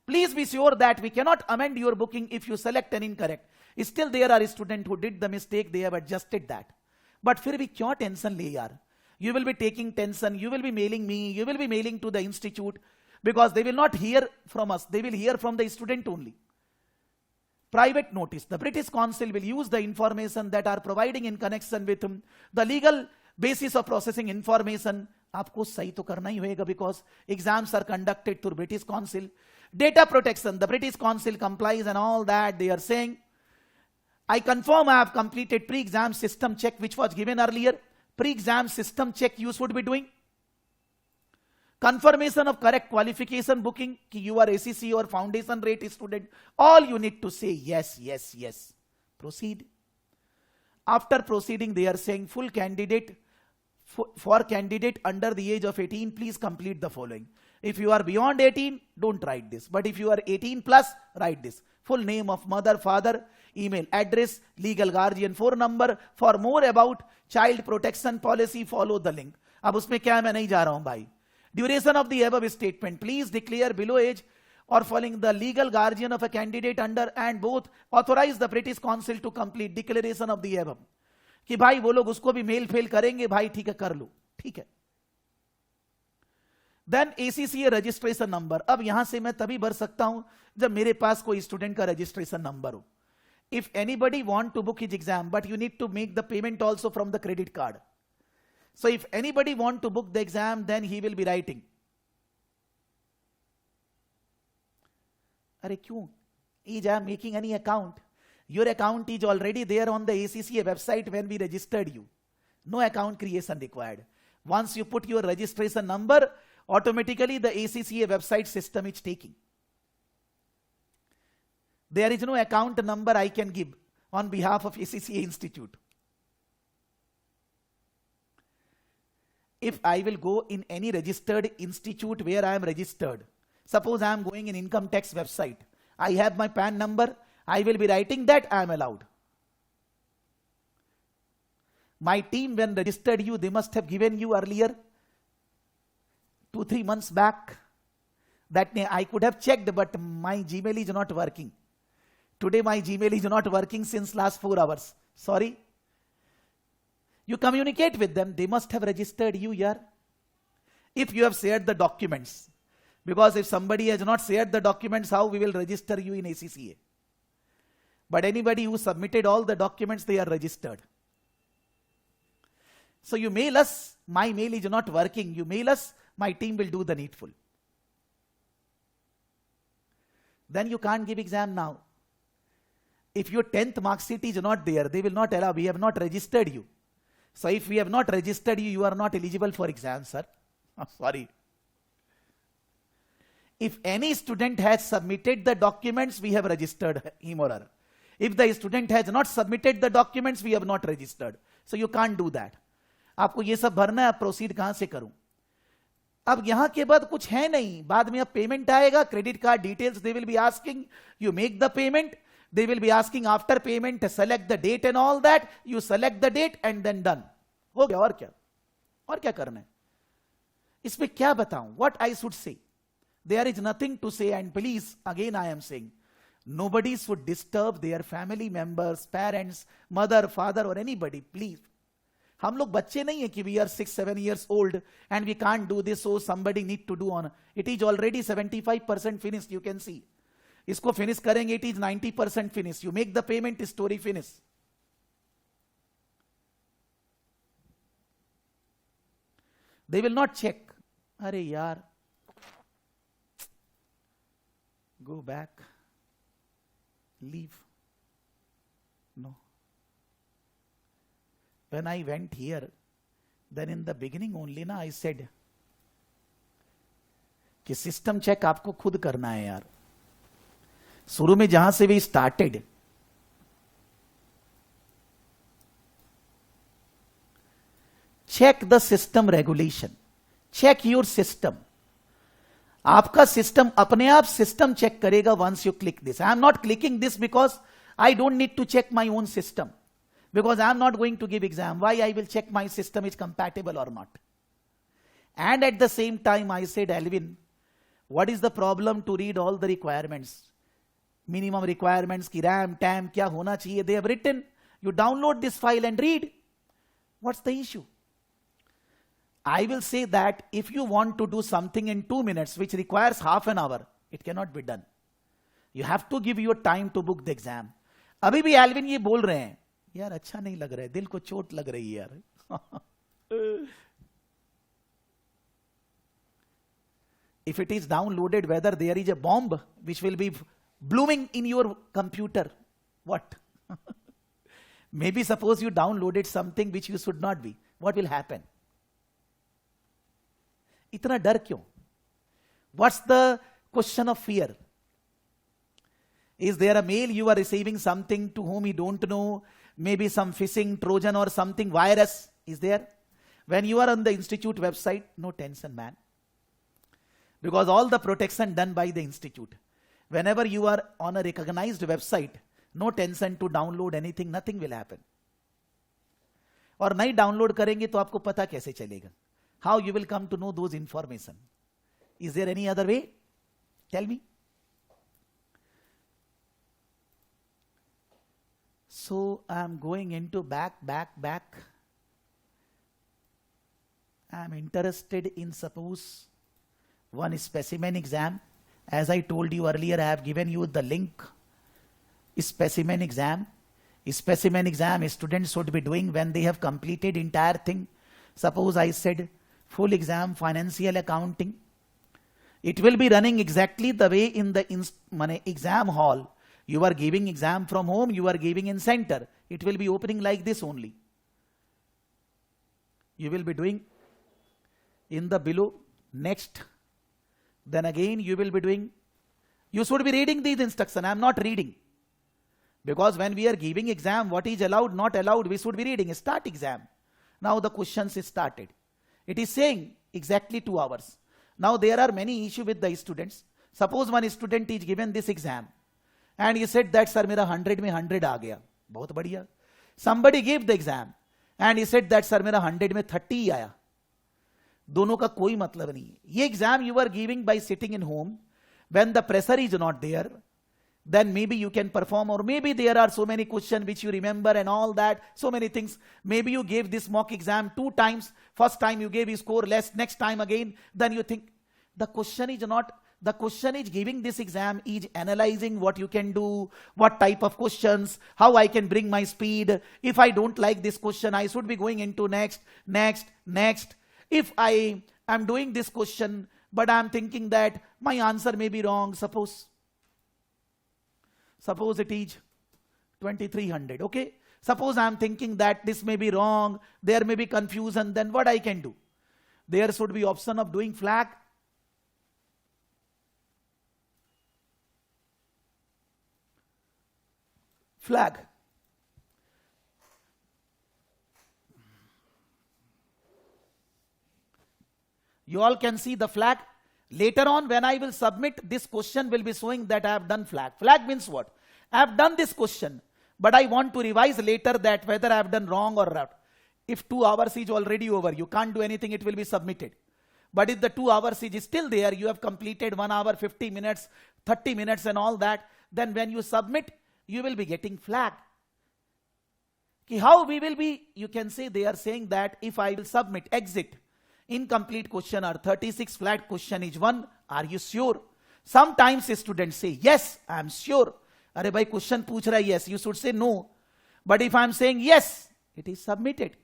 A: Please be sure that we cannot amend your booking if you select an incorrect. Still there are students who did the mistake, they have adjusted that. But फिर भी क्यों tension ले यार? You will be taking tension, you will be mailing me, you will be mailing to the institute, because they will not hear from us, they will hear from the student only. Private notice. The British Council will use the information that are providing in connection with the legal basis of processing information. आपको सही तो करना ही होगा because exams are conducted through British Council. Data protection. The British Council complies and all that. They are saying, I confirm I have completed pre-exam system check which was given earlier. Pre-exam system check you should be doing. Confirmation of correct qualification booking, ki you are ACC or foundation rate student. All you need to say yes, yes, yes. Proceed. After proceeding, they are saying full candidate, for candidate under the age of 18, please complete the following. If you are beyond 18, don't write this. But if you are 18 plus, write this. Full name of mother, father, email address, legal guardian phone number. For more about child protection policy, follow the link. अब उसमें क्या है मैं नहीं जा रहा हूं भाई. Duration of the above statement. Please declare below age or following the legal guardian of a candidate under and both authorize the British Council to complete declaration of the above. कि भाई वो लोग उसको भी मेल फेल करेंगे भाई ठीक है कर लो ठीक है. Then ACCA registration number. अब यहां से मैं तभी भर सकता हूं जब मेरे पास कोई स्टूडेंट का रजिस्ट्रेशन नंबर हो. If anybody want to book his exam, but you need to make the payment also from the credit card. So if anybody want to book the exam, then he will be writing. अरे क्यों? Is I am making any account? Your account is already there on the ACCA website when we registered you. No account creation required. Once you put your registration number, automatically the ACCA website system is taking. There is no account number I can give on behalf of ACCA Institute. If I will go in any registered institute where I am registered, suppose I am going in income tax website, I have my PAN number, I will be writing that I am allowed. My team when registered you, they must have given you earlier, 2-3 months back, that I could have checked, but my Gmail is not working. Today my Gmail is not working since last 4 hours. Sorry. You communicate with them. They must have registered you here. If you have shared the documents. Because if somebody has not shared the documents, how we will register you in ACCA? But anybody who submitted all the documents, they are registered. So you mail us. My mail is not working. You mail us. My team will do the needful. Then you can't give exam now. If your 10th mark sheet is not there, they will not allow. We have not registered you. So if we have not registered you, you are not eligible for exam, sir. Sorry. If any student has submitted the documents, we have registered him or her. If the student has not submitted the documents, we have not registered. So you can't do that. आपको ये सब भरना है, proceed कहां से करूं? अब यहां के बाद कुछ है नहीं. बाद में अब पेमेंट आएगा, credit card details they will be asking, you make the payment. They will be asking after payment, select the date and all that. You select the date and then done. हो गया. और क्या करना है? इसमें क्या बताऊं? What I should say? There is nothing to say, and please, again I am saying, nobody should disturb their family members, parents, mother, father or anybody, please. हम लोग बच्चे नहीं है कि we are 6-7 years old and we can't do this, so somebody need to do on. It is already 75% finished, you can see. इसको finish करेंगे, it is 90% finish. You make the payment, story finish. They will not check. अरे यार, go back, leave. No. When I went here, then in the beginning only ना I said कि system check आपको खुद करना है यार. शुरू में जहां से we started, check the system regulation, check your system. आपका सिस्टम अपने आप सिस्टम चेक करेगा once you click this. I am not clicking this because I don't need to check my own system, because I am not going to give exam. Why? I will check my system is compatible और not. And at the same time I said, Alvin, what is the problem to read all the requirements? Minimum requirements की RAM टैम क्या होना चाहिए, they have written. You download this file and read. What's the issue? I will say that if you want to do something in 2 minutes which requires half an hour, it cannot be done. You have to give your time to book the exam. अभी भी Alvin ये बोल रहे हैं, यार अच्छा नहीं लग रहा है, दिल को चोट लग रही है यार. If it is downloaded, whether there is a bomb which will be blooming in your computer, what? Maybe suppose you downloaded something which you should not be. What will happen? इतना डर क्यों? What's the question of fear? Is there a mail you are receiving something to whom you don't know? Maybe some phishing, Trojan or something, virus is there? When you are on the institute website, no tension, man. Because all the protection done by the institute. Whenever you are on a recognized website, no tension to download anything, nothing will happen. और नहीं download करेंगे तो आपको पता कैसे चलेगा? How you will come to know those information? Is there any other way? Tell me. So I am going into back. I am interested in, suppose one specimen exam. As I told you earlier, I have given you the link. Specimen exam. Specimen exam students should be doing when they have completed entire thing. Suppose I said full exam financial accounting. It will be running exactly the way in the exam hall. You are giving exam from home, you are giving in center. It will be opening like this only. You will be doing in the below, next. Then again you will be doing, you should be reading these instructions. I am not reading. Because when we are giving exam, what is allowed, not allowed, we should be reading. Start exam. Now the questions is started. It is saying exactly 2 hours. Now there are many issues with the students. Suppose one student is given this exam and he said that sir मेरा 100 में 100 आ गया, बहुत बढ़िया. Somebody gave the exam and he said that sir मेरा 100 में 30 ही आया. दोनों का कोई मतलब नहीं है. ये exam you are giving by sitting in home, when the pressure is not there, then maybe you can perform, or maybe there are so many questions which you remember and all that, so many things. Maybe you gave this mock exam 2 times. First time you gave, you score less, next time again. Then you think the question is not, the question is giving this exam is analyzing what you can do, what type of questions, how I can bring my speed. If I don't like this question, I should be going into next. If I am doing this question, but I am thinking that my answer may be wrong, suppose it is 2300, okay? Suppose I am thinking that this may be wrong, there may be confusion, then what I can do? There should be option of doing flag. Flag. You all can see the flag. Later on, when I will submit, this question will be showing that I have done flag. Flag means what? I have done this question, but I want to revise later that whether I have done wrong or not. If 2 hours is already over, you can't do anything, it will be submitted. But if the 2 hours is still there, you have completed 1 hour, 50 minutes, 30 minutes and all that, then when you submit, you will be getting flag. How we will be, you can say they are saying that if I will submit, exit, incomplete question or 36 flat question is 1. Are you sure? Sometimes students say, yes, I am sure. Arey bhai question पूछ रहा है, yes. You should say no. But if I am saying yes, it is submitted.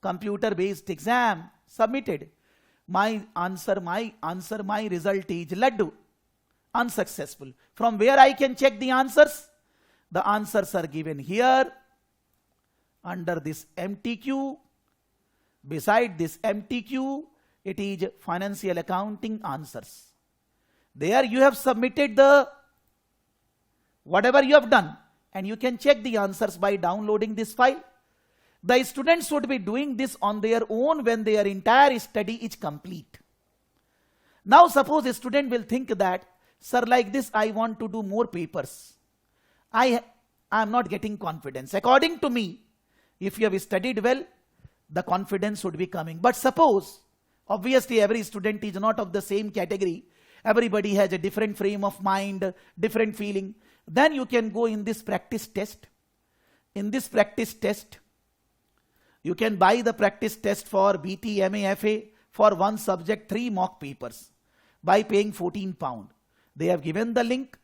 A: Computer based exam, submitted. My answer, my result is laddu. Unsuccessful. From where I can check the answers? The answers are given here under this MTQ. Beside this MTQ, it is financial accounting answers. There you have submitted the whatever you have done, and you can check the answers by downloading this file. The students should be doing this on their own when their entire study is complete. Now suppose a student will think that, sir, like this I want to do more papers. I am not getting confidence. According to me, if you have studied well, the confidence should be coming. But suppose, obviously every student is not of the same category. Everybody has a different frame of mind, different feeling. Then you can go in this practice test. In this practice test, you can buy the practice test for BT, MA, FA for one subject, 3 mock papers by paying £14. They have given the link.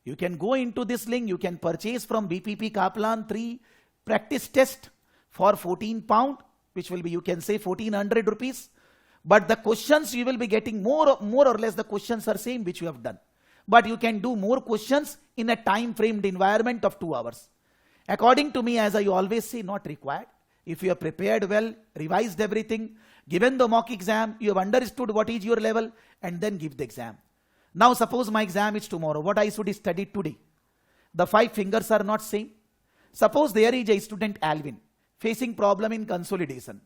A: You can go into this link. You can purchase from BPP Kaplan 3 practice test for £14, which will be, you can say, 1400 rupees. But the questions you will be getting more or less the questions are same which you have done. But you can do more questions in a time framed environment of 2 hours. According to me, as I always say, not required. If you have prepared well, revised everything, given the mock exam, you have understood what is your level, and then give the exam. Now suppose my exam is tomorrow. What I should study today? The 5 fingers are not same. Suppose there is a student Alvin facing problem in consolidation.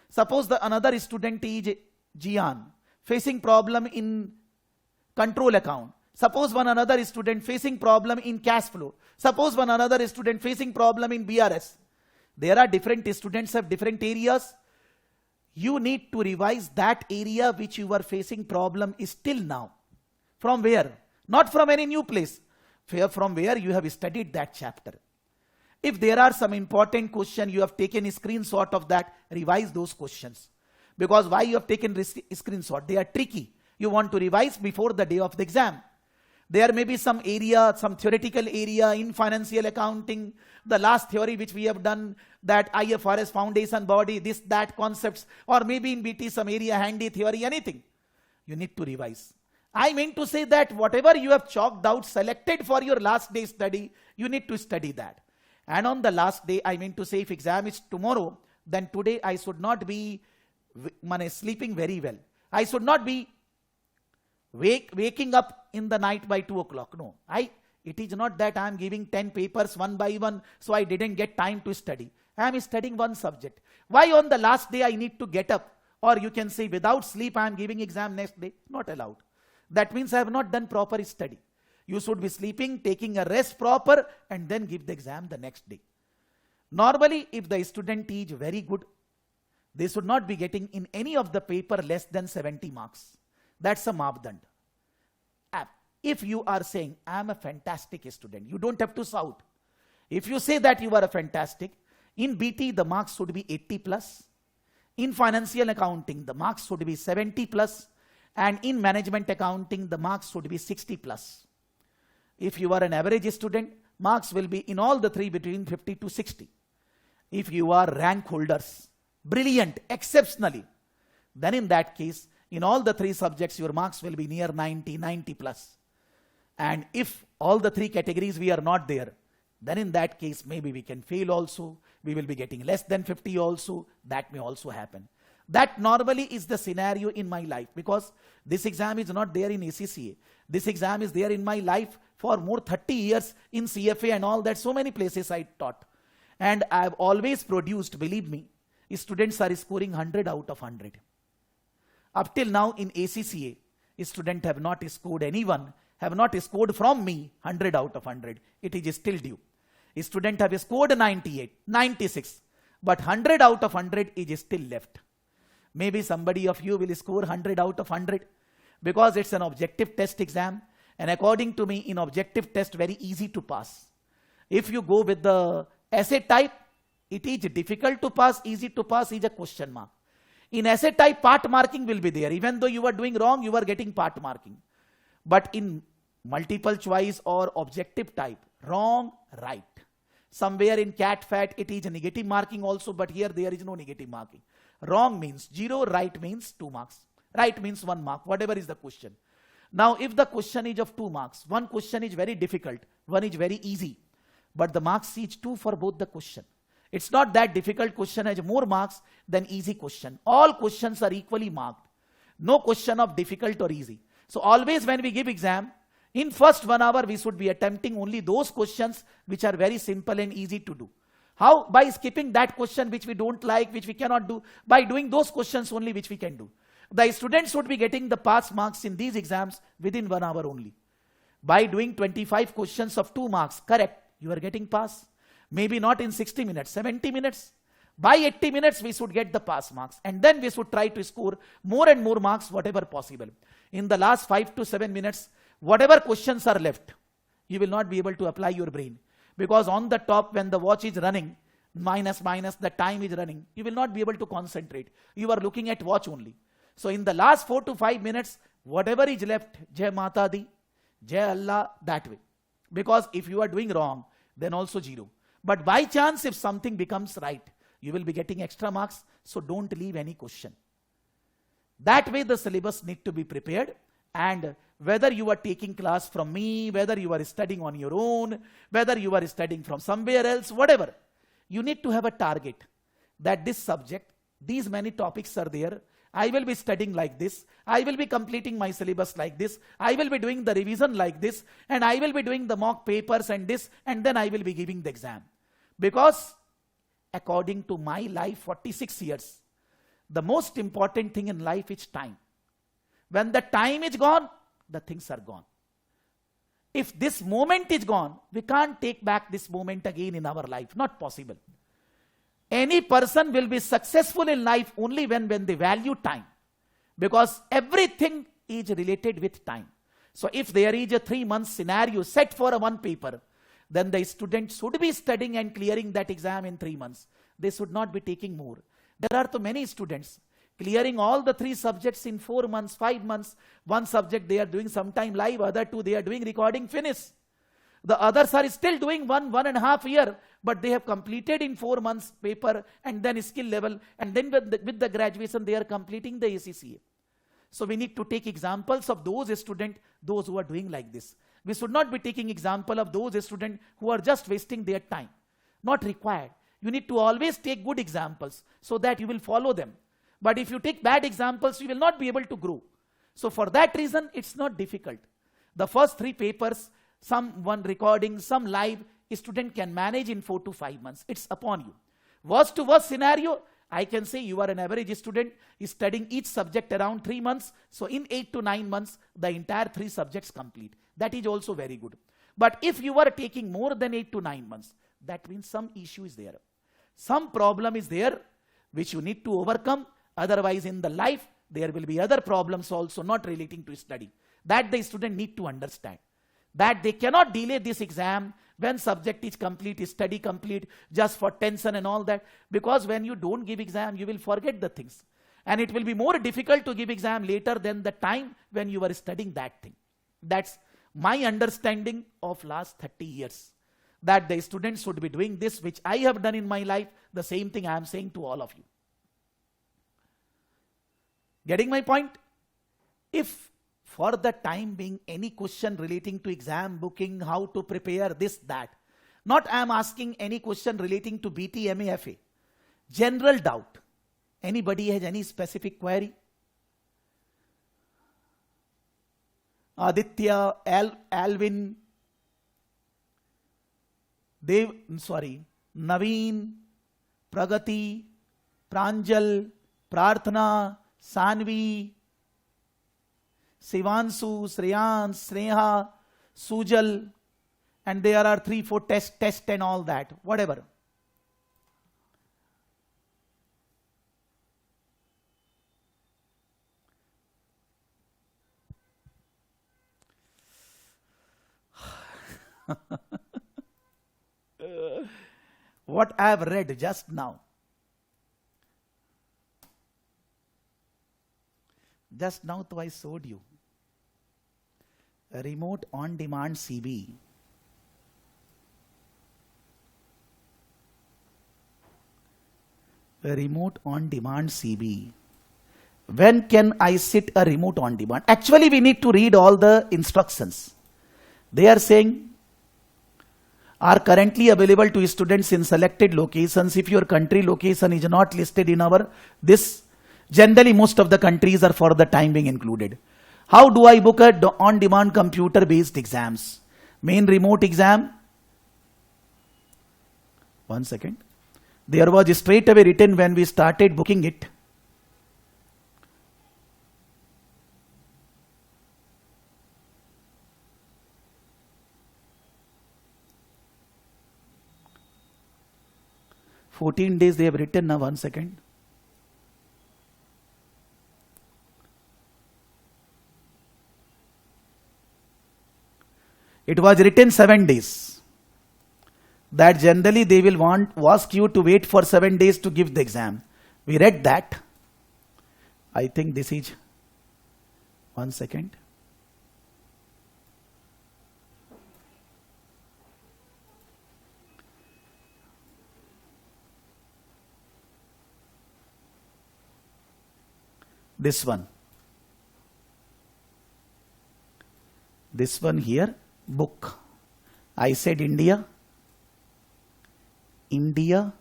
A: Suppose the another student is Gian facing problem in control account. Suppose one another student facing problem in cash flow. Suppose one another student facing problem in BRS. There are different students have different areas. You need to revise that area which you are facing problem is still now. From where? Not from any new place. From where you have studied that chapter. If there are some important questions, you have taken a screenshot of that, revise those questions. Because why you have taken screenshot? They are tricky. You want to revise before the day of the exam. There may be some area, some theoretical area in financial accounting, the last theory which we have done, that IFRS foundation body, this, that concepts, or maybe in BT some area handy theory, anything. You need to revise. I mean to say that whatever you have chalked out, selected for your last day study, you need to study that. And on the last day, I mean to say, if exam is tomorrow, then today I should not be sleeping very well. I should not be waking up in the night by 2 o'clock. No, it is not that I am giving 10 papers one by one, so I didn't get time to study. I am studying one subject. Why on the last day I need to get up? Or you can say without sleep I am giving exam next day. Not allowed. That means I have not done proper study. You should be sleeping, taking a rest proper, and then give the exam the next day. Normally, if the student is very good, they should not be getting in any of the paper less than 70 marks. That's a Mapdand. If you are saying, I am a fantastic student, you don't have to shout. If you say that you are a fantastic, in BT the marks should be 80 plus. In financial accounting, the marks should be 70 plus. And in management accounting, the marks should be 60 plus. If you are an average student, marks will be in all the three between 50 to 60. If you are rank holders, brilliant, exceptionally, then in that case, in all the three subjects, your marks will be near 90, 90 plus. And if all the three categories we are not there, then in that case, maybe we can fail also. We will be getting less than 50 also. That may also happen. That normally is the scenario in my life, because this exam is not there in ACCA. This exam is there in my life for more 30 years in CFA and all that. So many places I taught. And I have always produced, believe me, students are scoring 100 out of 100. Up till now in ACCA, students have not scored anyone, have not scored from me 100 out of 100. It is still due. Students have scored 98, 96, but 100 out of 100 is still left. Maybe somebody of you will score 100 out of 100 because it's an objective test exam. And according to me, in objective test, very easy to pass. If you go with the essay type, it is difficult to pass, easy to pass is a question mark. In essay type, part marking will be there. Even though you are doing wrong, you are getting part marking. But in multiple choice or objective type, wrong, right. Somewhere in CAT-FAT, it is a negative marking also, but here there is no negative marking. Wrong means 0, right means 2 marks. Right means 1 mark, whatever is the question. Now, if the question is of 2 marks, one question is very difficult, one is very easy, but the marks is 2 for both the question. It's not that difficult question has more marks than easy question. All questions are equally marked. No question of difficult or easy. So always when we give exam, in first 1 hour, we should be attempting only those questions which are very simple and easy to do. How? By skipping that question which we don't like, which we cannot do, by doing those questions only which we can do. The students should be getting the pass marks in these exams within 1 hour only. By doing 25 questions of 2 marks, correct, you are getting pass. Maybe not in 60 minutes, 70 minutes. By 80 minutes, we should get the pass marks. And then we should try to score more and more marks, whatever possible. In the last 5 to 7 minutes, whatever questions are left, you will not be able to apply your brain. Because on the top, when the watch is running, minus, the time is running, you will not be able to concentrate. You are looking at watch only. So in the last 4 to 5 minutes, whatever is left, Jai Mata Di, Jai Allah, that way. Because if you are doing wrong, then also 0. But by chance, if something becomes right, you will be getting extra marks. So don't leave any question. That way the syllabus need to be prepared. And whether you are taking class from me, whether you are studying on your own, whether you are studying from somewhere else, whatever, you need to have a target that this subject, these many topics are there. I will be studying like this. I will be completing my syllabus like this. I will be doing the revision like this. And I will be doing the mock papers and this. And then I will be giving the exam. Because according to my life, 46 years, the most important thing in life is time. When the time is gone, the things are gone. If this moment is gone, we can't take back this moment again in our life. Not possible. Any person will be successful in life only when they value time. Because everything is related with time. So if there is a 3-month scenario set for a 1 paper, then the student should be studying and clearing that exam in 3 months. They should not be taking more. There are too many students clearing all the 3 subjects in 4 months, 5 months. One subject they are doing sometime live, other 2 they are doing recording, finish. The others are still doing 1.5 year, but they have completed in 4 months paper and then skill level, and then with the graduation they are completing the ACCA. So we need to take examples of those students, those who are doing like this. We should not be taking example of those students who are just wasting their time. Not required. You need to always take good examples so that you will follow them. But if you take bad examples, you will not be able to grow. So for that reason, it's not difficult. The first 3 papers, some one recording, some live, a student can manage in 4 to 5 months. It's upon you. Worst to worst scenario, I can say you are an average student, is studying each subject around 3 months. So in 8 to 9 months, the entire 3 subjects complete. That is also very good. But if you are taking more than 8 to 9 months, that means some issue is there. Some problem is there which you need to overcome. Otherwise in the life, there will be other problems also not relating to study. That the student need to understand. That they cannot delay this exam when subject is complete, study complete, just for tension and all that. Because when you don't give exam, you will forget the things. And it will be more difficult to give exam later than the time when you were studying that thing. That's my understanding of last 30 years. That the students should be doing this, which I have done in my life. The same thing I am saying to all of you. Getting my point? If for the time being any question relating to exam booking, how to prepare this, that. Not I am asking any question relating to BT, MA, FA. General doubt. Anybody has any specific query? Aditya, Alvin, Naveen, Pragati, Pranjal, Prarthana, Sanvi, Sivansu, Shreyans, Sneha, Sujal, and there are 3, 4 tests and all that, whatever. What I have read just now. Just now to I showed you. A remote on-demand CB. A remote on-demand CB. When can I sit a remote on-demand? Actually, we need to read all the instructions. They are saying, are currently available to students in selected locations. If your country location is not listed in our this, generally most of the countries are for the time being included. How do I book a on-demand computer-based exams? Main remote exam. 1 second. There was straight away written when we started booking it. "14 days" they have written now. 1 second. It was written 7 days. That generally they will ask you to wait for 7 days to give the exam. We read that. I think this is 1 second. This one. This one here, book. I said India. India.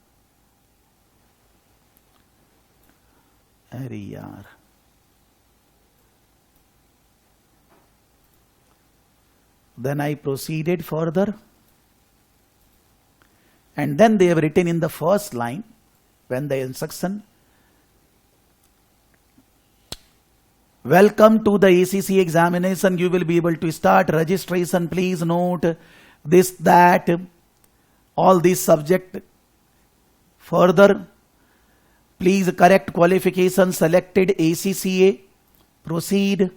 A: Arey yaar. Then I proceeded further. And then they have written in the first line, when the instruction, "Welcome to the ACC examination. You will be able to start registration. Please note this, that, all these subject. Further, please correct qualification selected ACCA. Proceed."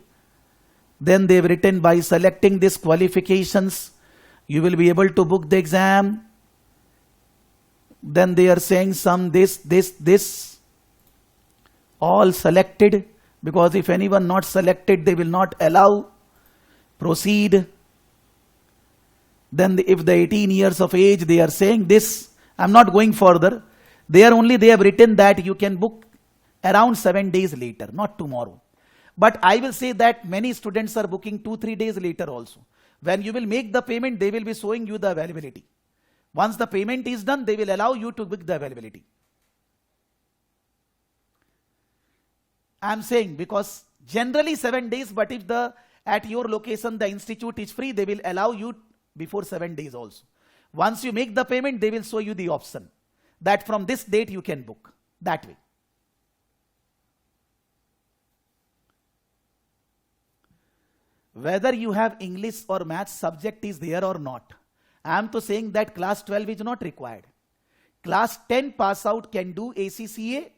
A: Then they've written, by selecting these qualifications, you will be able to book the exam. Then they are saying some this. All selected, because if anyone not selected, they will not allow. Proceed. Then if the 18 years of age, they are saying this, I'm not going further. They have written that you can book around 7 days later, not tomorrow. But I will say that many students are booking 2-3 days later also. When you will make the payment, they will be showing you the availability. Once the payment is done, they will allow you to book the availability. I am saying because generally 7 days, but if at your location the institute is free, they will allow you before 7 days also. Once you make the payment, they will show you the option that from this date you can book. That way. Whether you have English or maths subject is there or not, I am to saying that class 12 is not required. Class 10 pass out can do ACCA,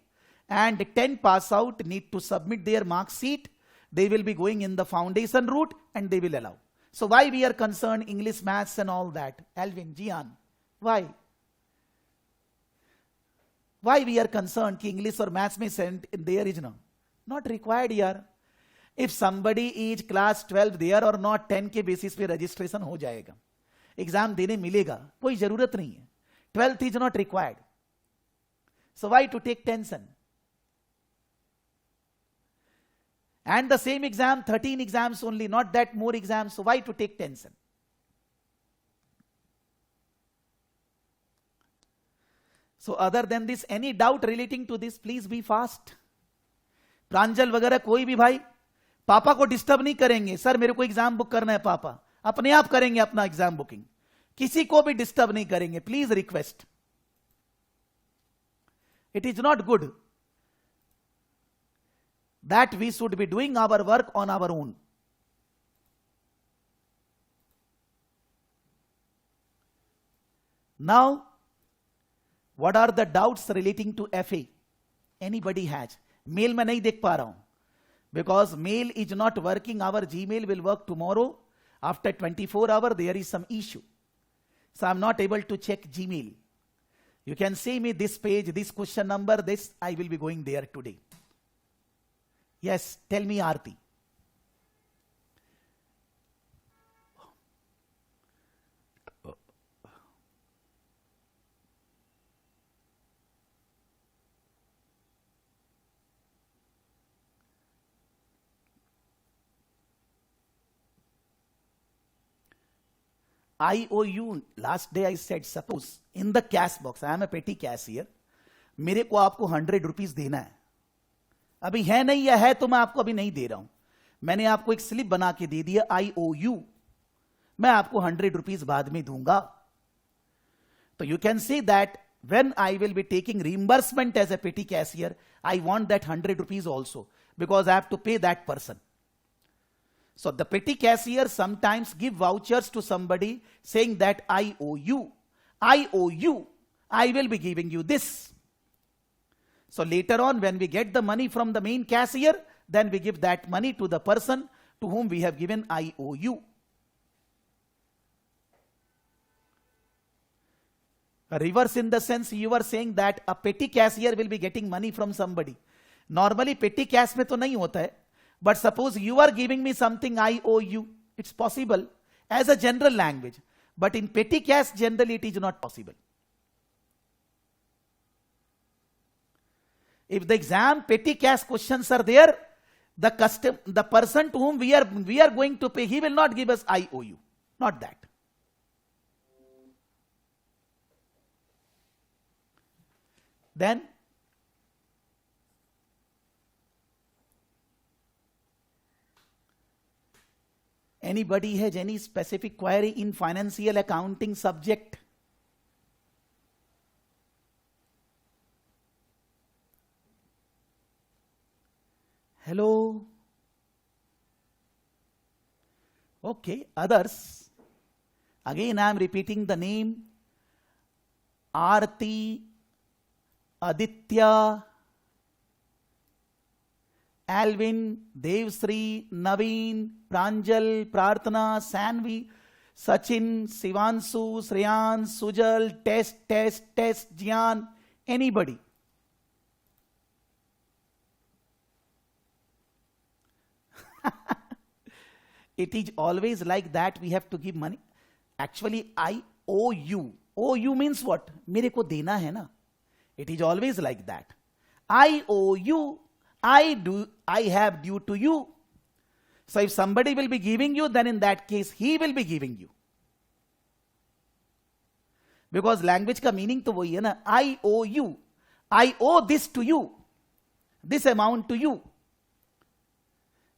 A: and 10 pass out need to submit their mark sheet. They will be going in the foundation route and they will allow. So why we are concerned English, maths and all that? Alvin, Jian, why? Why we are concerned कि English or maths में send there is no? Not required यार. If somebody is class 12 there or not, 10 के basis पे registration हो जाएगा. Exam देने मिलेगा. कोई जरूरत नहीं है. 12th is not required. So why to take tension? And the same exam, 13 exams only, not that more exams. So why to take tension? So other than this, any doubt relating to this, please be fast. प्रांजल वगैरह कोई भी भाई पापा को disturb नहीं करेंगे. Sir मेरे को एग्जाम बुक करना है, पापा अपने आप करेंगे अपना एग्जाम बुकिंग. किसी को भी डिस्टर्ब नहीं करेंगे. Please request. It is not good that we should be doing our work on our own. Now, what are the doubts relating to FA? Anybody has? Mail में नहीं देख पा रहा हूं. Because mail is not working. Our Gmail will work tomorrow. After 24 hours, there is some issue. So I'm not able to check Gmail. You can see me this page, this question number, this, I will be going there today. Yes, tell me Aarti. I owe you, last day I said, suppose in the cash box, I am a petty cashier, मेरे को आपको 100 rupees देना है. अभी है नहीं या है तो मैं आपको अभी नहीं दे रहा हूं. मैंने आपको एक स्लिप बना के दे दिया, आई ओ यू, मैं आपको 100 रुपीस बाद में दूंगा. तो you can say that when I will be taking reimbursement as a petty cashier, I want that 100 rupees also, because I have to pay that person. So the petty cashier sometimes give vouchers to somebody saying that I owe you, I will be giving you this. So later on when we get the money from the main cashier, then we give that money to the person to whom we have given I owe you. Reverse in the sense you are saying that a petty cashier will be getting money from somebody. Normally petty cash में तो नहीं होता है. But suppose you are giving me something I owe you. It's possible as a general language. But in petty cash, generally it is not possible. If the exam petty cash questions are there, the person to whom we are going to pay, he will not give us I owe you. Not that. Then anybody has any specific query in financial accounting subject? Hello? Okay, others. Again, I am repeating the name. Aarti, Aditya, Alvin, Devsri, Naveen, Pranjal, Prarthana, Sanvi, Sachin, Sivanshu, Shreyans, Sujal, Test, Jian, anybody. It is always like that. We have to give money. Actually, I owe you. Owe you means what? मेरे को देना है ना. It is always like that. I owe you. I have due to you. So if somebody will be giving you, then in that case, he will be giving you. Because language का meaning तो वही है ना. I owe you. I owe this to you. This amount to you.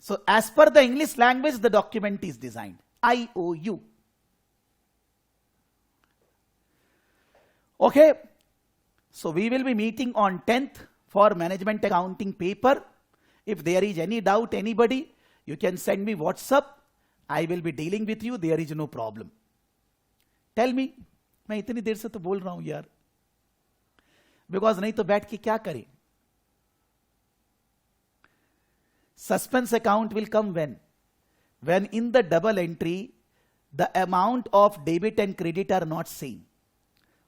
A: So as per the English language, the document is designed. I owe you. Okay. So we will be meeting on 10th for management accounting paper. If there is any doubt, anybody, you can send me WhatsApp. I will be dealing with you. There is no problem. Tell me. मैं इतनी देर से तो बोल रहा हूं यार. Because नहीं तो बैठ के क्या करें? Suspense account will come when? When in the double entry, the amount of debit and credit are not same.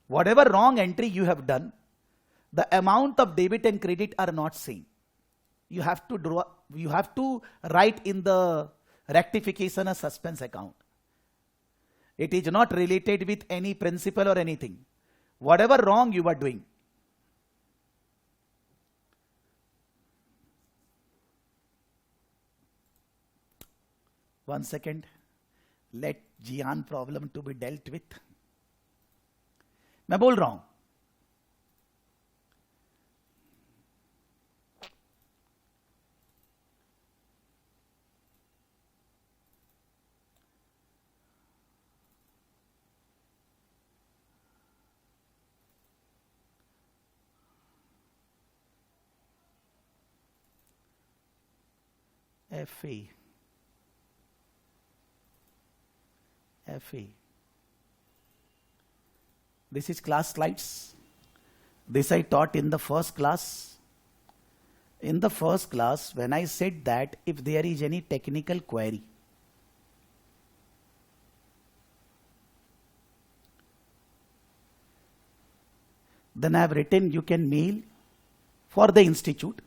A: Whatever wrong entry you have done, the amount of debit and credit are not same. You have to write in the rectification a suspense account. It is not related with any principle or anything. Whatever wrong you are doing. One second. Let Jian problem to be dealt with. मैं बोल रहा हूं. FE. This is class slides. This I taught in the first class. In the first class, when I said that if there is any technical query, then I have written you can mail for the institute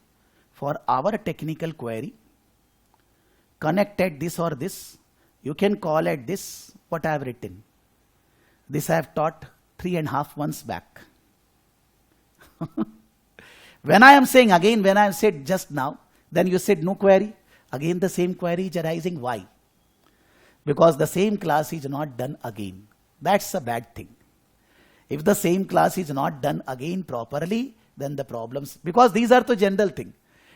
A: for our technical query. Connect at this or this. You can call at this, what I have written. This I have taught 3.5 months back. When I am saying again, when I have said just now, then you said no query. Again the same query is arising. Why? Because the same class is not done again. That's a bad thing. If the same class is not done again properly, then the problems, because these are the general thing.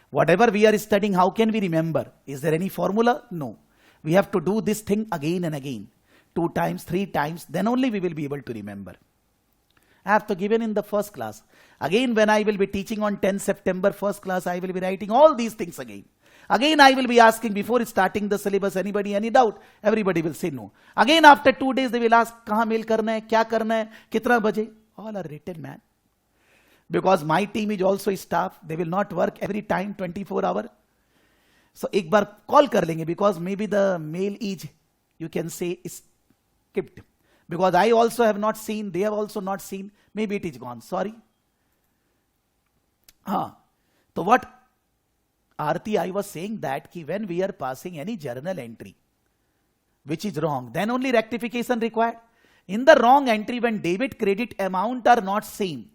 A: Whatever we are studying, how can we remember? Is there any formula? No. We have to do this thing again and again. 2 times, 3 times, then only we will be able to remember. I have to given in the first class. Again, when I will be teaching on 10 September first class, I will be writing all these things again. Again, I will be asking before starting the syllabus, anybody, any doubt? Everybody will say no. Again, after 2 days, they will ask, kahan mail karna hai, kya karna hai, kitna baje? All are written, man. Because my team is also staff. They will not work every time 24 hours. So, एक बार call कर लेंगे because maybe the mail is, you can say, skipped. Because I also have not seen, they have also not seen. Maybe it is gone. Sorry. So what Aarti, I was saying that when we are passing any journal entry, which is wrong, then only rectification required. In the wrong entry, when debit credit amount are not same,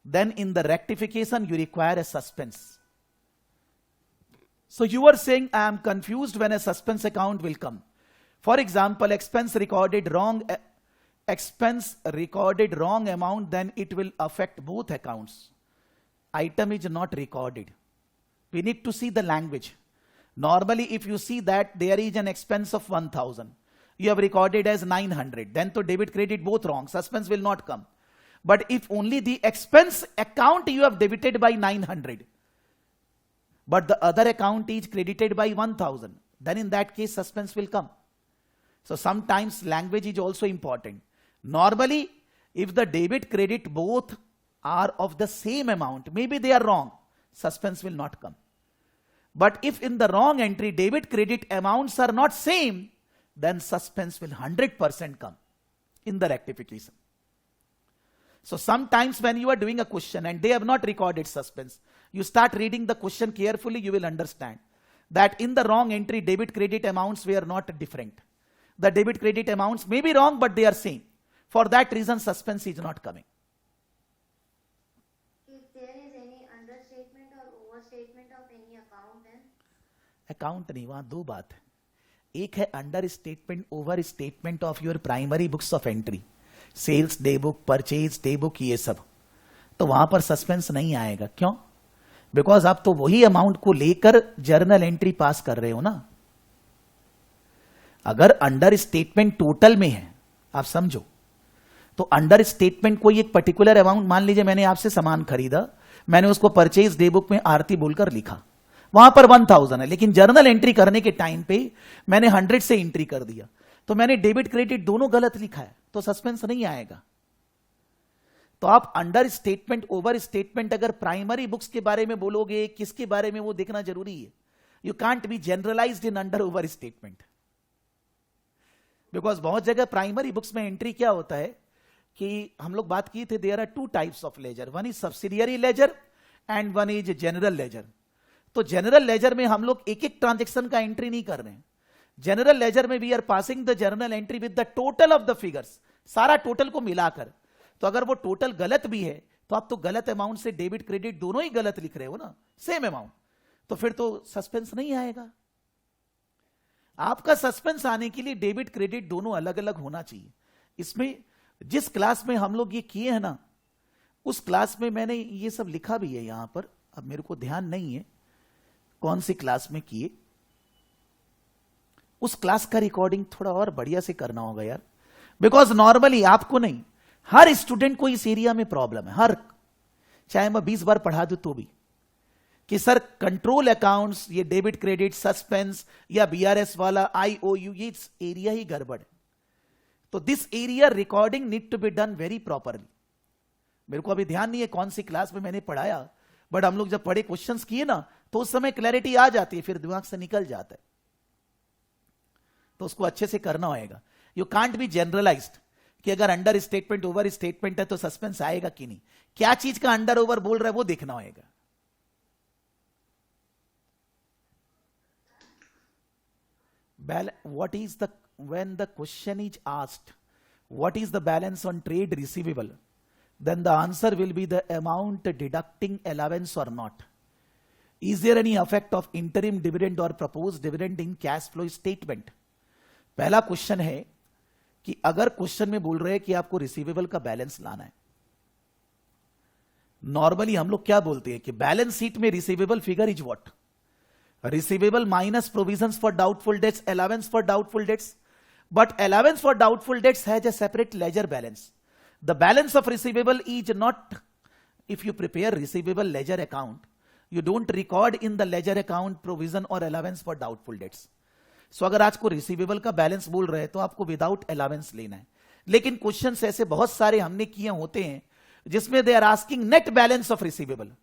A: then in the rectification you require a suspense. So you are saying I am confused when a suspense account will come. For example, expense recorded wrong amount, then it will affect both accounts. Item is not recorded. We need to see the language. Normally, if you see that there is an expense of 1000, you have recorded as 900, then to debit credit both wrong. Suspense will not come. But if only the expense account you have debited by 900, but the other account is credited by 1000, then in that case suspense will come. So sometimes language is also important. Normally, if the debit credit both are of the same amount, maybe they are wrong, suspense will not come. But if in the wrong entry debit credit amounts are not same, then suspense will 100% come in the rectification. So sometimes when you are doing a question and they have not recorded suspense, you start reading the question carefully, you will understand. that in the wrong entry debit credit amounts were not different. The debit credit amounts may be wrong, but they are same. For that reason suspense is not coming.
B: If there is any understatement or overstatement of any account, then
A: account नहीं, वहां दो बात है. एक है under statement over statement of your primary books of entry, sales day book, purchase day book, ये सब. तो वहां पर सस्पेंस नहीं आएगा. क्यों? बिकॉज आप तो वही अमाउंट को लेकर जर्नल एंट्री पास कर रहे हो ना. अगर अंडर स्टेटमेंट टोटल में है, आप समझो, तो अंडर स्टेटमेंट कोई एक पर्टिकुलर अमाउंट, मान लीजिए मैंने आपसे सामान खरीदा, मैंने उसको परचेज डे बुक में आरती बोलकर लिखा, वहां पर 1000 है, लेकिन जर्नल एंट्री करने के टाइम पे मैंने 100 से एंट्री कर दिया, तो मैंने डेबिट क्रेडिट दोनों गलत लिखा है, तो सस्पेंस नहीं आएगा. तो आप अंडर स्टेटमेंट ओवर स्टेटमेंट अगर प्राइमरी बुक्स के बारे में बोलोगे, किसके बारे में, वो देखना जरूरी है. You can't be generalized in under over statement. Because बहुत जगह प्राइमरी बुक्स में एंट्री क्या होता है कि हम लोग बात किए थे, there are 2 types of ledger, one is subsidiary ledger and one is general ledger. तो जनरल लेजर में हम लोग एक एक ट्रांजेक्शन का एंट्री नहीं कर रहे हैं. जनरल लेजर में we are passing the journal entry with the total of the figures, सारा टोटल को मिलाकर. तो अगर वो टोटल गलत भी है तो आप तो गलत अमाउंट से डेबिट क्रेडिट दोनों ही गलत लिख रहे हो ना, सेम अमाउंट, तो फिर तो सस्पेंस नहीं आएगा. आपका सस्पेंस आने के लिए डेबिट क्रेडिट दोनों अलग अलग होना चाहिए. इसमें जिस क्लास में हम लोग ये किए हैं ना, उस क्लास में मैंने ये सब लिखा भी है यहां पर, अब मेरे को ध्यान नहीं है कौन सी क्लास में किए. उस क्लास का रिकॉर्डिंग थोड़ा और बढ़िया से करना होगा यार, बिकॉज नॉर्मली आपको नहीं, हर स्टूडेंट को इस एरिया में प्रॉब्लम है. हर, चाहे मैं 20 बार पढ़ा दूं तो भी, कि सर कंट्रोल अकाउंट्स, ये डेबिट क्रेडिट, सस्पेंस या बीआरएस वाला आईओयू, ये एरिया ही गड़बड़ है. तो this area recording need to be done very properly. मेरे को अभी ध्यान नहीं है कौन सी क्लास में मैंने पढ़ाया, बट हम लोग जब पढ़े क्वेश्चंस किए ना, तो उस समय क्लैरिटी आ जाती है, फिर दिमाग से निकल जाता है. तो उसको अच्छे से करना होगा. यू कांट बी जनरलाइज्ड कि अगर अंडर स्टेटमेंट ओवर स्टेटमेंट है तो सस्पेंस आएगा कि नहीं. क्या चीज का अंडर ओवर बोल रहा है वो देखना होगा. What is the, when the question is asked, what is the balance on trade receivable, then the answer will be the amount deducting allowance or not. Is there any effect of interim dividend or proposed dividend in cash flow statement? पहला question है कि अगर question में बोल रहे हैं कि आपको रिसीवेबल का बैलेंस लाना है, नॉर्मली हम लोग क्या बोलते हैं कि बैलेंस शीट में receivable figure is what, receivable minus provisions for doubtful debts, allowance for doubtful debts. But allowance for doubtful debts has a separate ledger balance. The balance of receivable is not, if you prepare receivable ledger account, you don't record in the ledger account provision or allowance for doubtful debts. So अगर आज को receivable का balance बोल रहे हैं तो आपको without allowance लेना है. लेकिन क्वेश्चंस ऐसे बहुत सारे हमने किए होते हैं जिसमें they are asking net balance of receivable.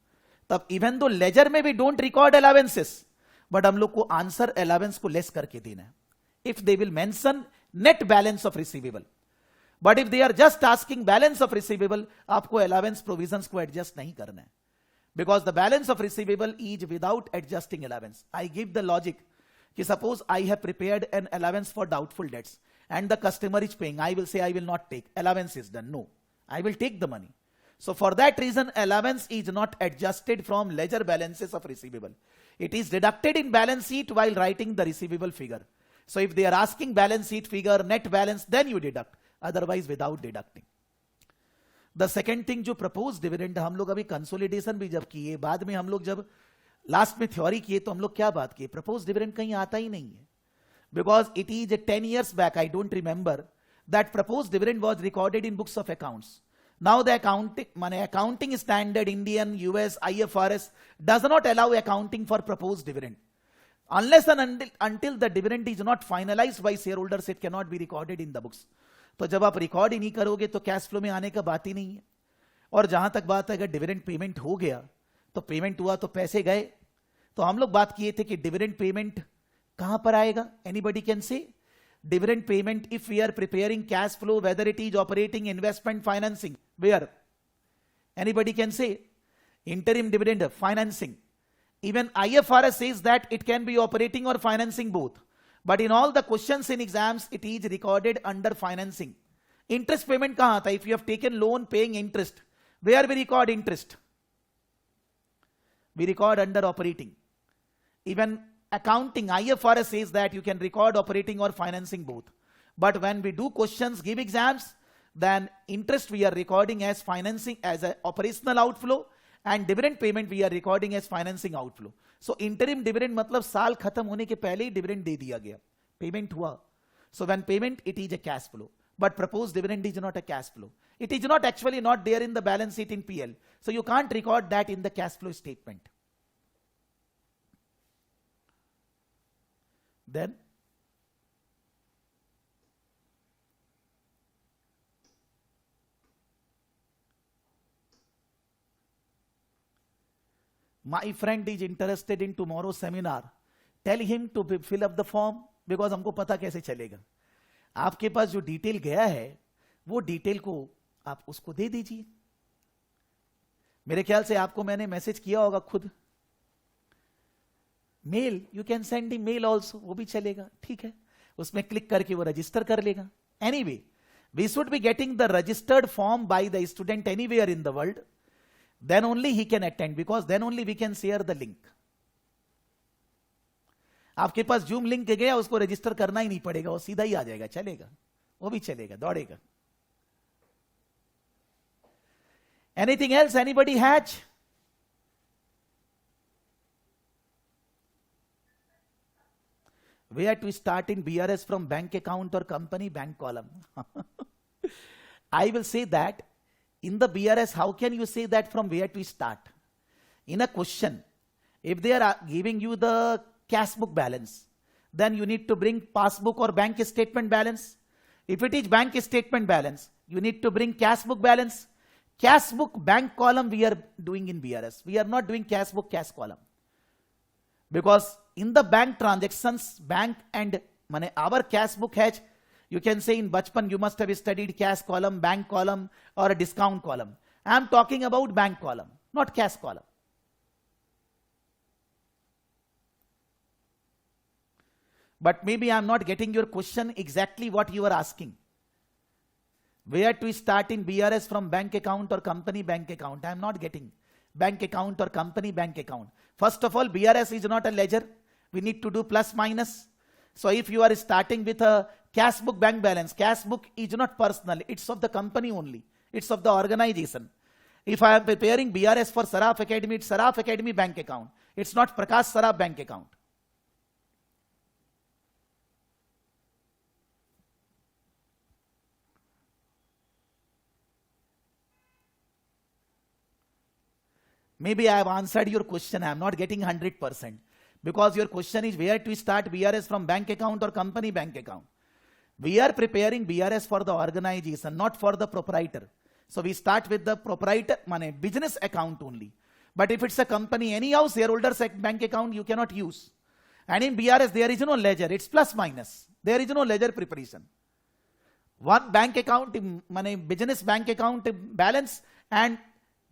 A: तब even though ledger में भी don't record allowances, बट हम लोग को आंसर अलावेंस को लेस करके देना है. If they will mention net balance of receivable, but if they are just asking balance of receivable, आपको अलावेंस प्रोविजंस को एडजस्ट नहीं करना है, because the balance of receivable is without adjusting allowance. I give the logic कि suppose I have prepared an allowance for doubtful debts and the customer is paying, I will say I will not take, allowance is done. No, I will take the money. So for that reason, allowance is not adjusted from ledger balances of receivable. It is deducted in balance sheet while writing the receivable figure. So if they are asking balance sheet figure, net balance, then you deduct. Otherwise, without deducting. The second thing, जो proposed dividend, हम लोग अभी consolidation भी जब किए, बाद में हम लोग जब लास्ट में थ्योरी किए तो हम लोग क्या बात किए, proposed dividend कहीं आता ही नहीं है. Because it is 10 years back, I don't remember, that proposed dividend was recorded in books of accounts. Now the accounting standard, Indian, US, IFRS does not allow accounting for proposed dividend. Unless and until the dividend is not finalized by shareholders, it cannot be recorded in the books. तो जब आप record ही नहीं करोगे तो cash flow में आने का बात ही नहीं है. और जहां तक बात है, अगर डिविडेंड पेमेंट हो गया तो पेमेंट हुआ तो पैसे गए. तो हम लोग बात किए थे कि डिविडेंड पेमेंट कहां पर आएगा. Anybody can say dividend payment if we are preparing cash flow, whether it is operating, investment, financing, where? Anybody can say interim dividend, financing. Even IFRS says that it can be operating or financing both. But in all the questions in exams, it is recorded under financing. Interest payment kahan aata? If you have taken loan paying interest, where we record interest? We record under operating. Even accounting, IFRS says that you can record operating or financing both. But when we do questions, give exams, then interest we are recording as financing, as an operational outflow, and dividend payment we are recording as financing outflow. So interim dividend मतलब साल खत्म होने के पहले ही dividend दे दिया गया, payment हुआ. So when payment, it is a cash flow. But proposed dividend is not a cash flow. It is not actually not there in the balance sheet in PL. So you can't record that in the cash flow statement. Then my friend is interested in tomorrow's seminar. Tell him to fill up the form, because हमको पता कैसे चलेगा. आपके पास जो detail गया है वो detail को आप उसको दे दीजिए. मेरे ख्याल से आपको मैंने मैसेज किया होगा खुद. Mail, you can send the mail also, वो भी चलेगा. ठीक है, उसमें क्लिक करके वो रजिस्टर कर लेगा. Anyway, we should be getting the registered form by the student anywhere in the world. Then only he can attend, because then only we can share the link. आपके पास जूम लिंक गया, उसको register करना ही नहीं पड़ेगा, वो सीधा ही आ जाएगा. चलेगा, वो भी चलेगा, दौड़ेगा. Anything else? Anybody hatch? Where to start in BRS, from bank account or company bank column? I will say that in the BRS, how can you say that from where to start? In a question, if they are giving you the cash book balance, then you need to bring passbook or bank statement balance. If it is bank statement balance, you need to bring cash book balance. Cash book bank column we are doing in BRS. We are not doing cash book cash column. Because in the bank transactions, bank and money, our cash book has, you can say in Bachpan you must have studied cash column, bank column or a discount column. I am talking about bank column, not cash column. But maybe I am not getting your question exactly what you are asking. Where to start in BRS, from bank account or company bank account? I am not getting bank account or company bank account. First of all, BRS is not a ledger. We need to do plus minus. So if you are starting with a cash book bank balance, cash book is not personal, it's of the company only, it's of the organization. If I am preparing BRS for Saraf Academy, it's Saraf Academy bank account, it's not Prakash Saraf bank account. Maybe I have answered your question. I am not getting 100%, because your question is where to start BRS, from bank account or company bank account. We are preparing BRS for the organization, not for the proprietor. So we start with the proprietor, business account only. But if it's a company, anyhow, shareholders bank account you cannot use. And in BRS there is no ledger, it's plus minus. There is no ledger preparation. One bank account, business bank account balance and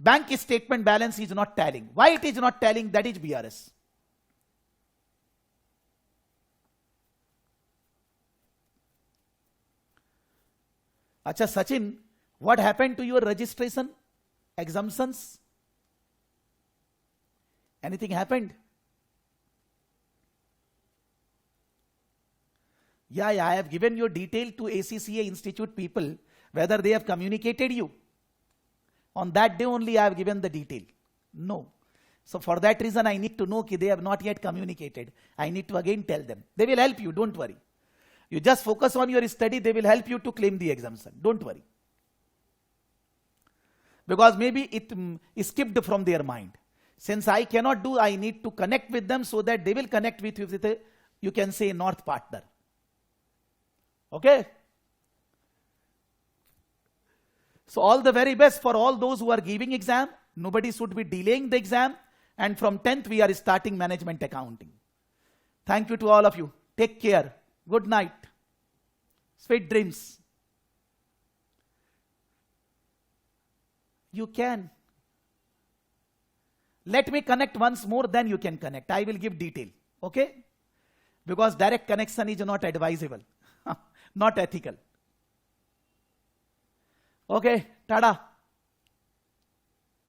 A: bank statement balance is not tallying. Why it is not tallying? That is BRS. Acha Sachin, what happened to your registration? Exemptions? Anything happened? Yeah, I have given your detail to ACCA Institute people, whether they have communicated you. On that day only I have given the detail. No. So for that reason I need to know that they have not yet communicated. I need to again tell them. They will help you, don't worry. You just focus on your study, they will help you to claim the exemption. Don't worry. Because maybe it skipped from their mind. Since I cannot do, I need to connect with them so that they will connect with you with a, you can say, North partner. Okay? So all the very best for all those who are giving exam. Nobody should be delaying the exam. And from 10th we are starting management accounting. Thank you to all of you. Take care. Good night. Sweet dreams. You can. Let me connect once more, then you can connect. I will give detail. Okay? Because direct connection is not advisable, not ethical. Okay, tada.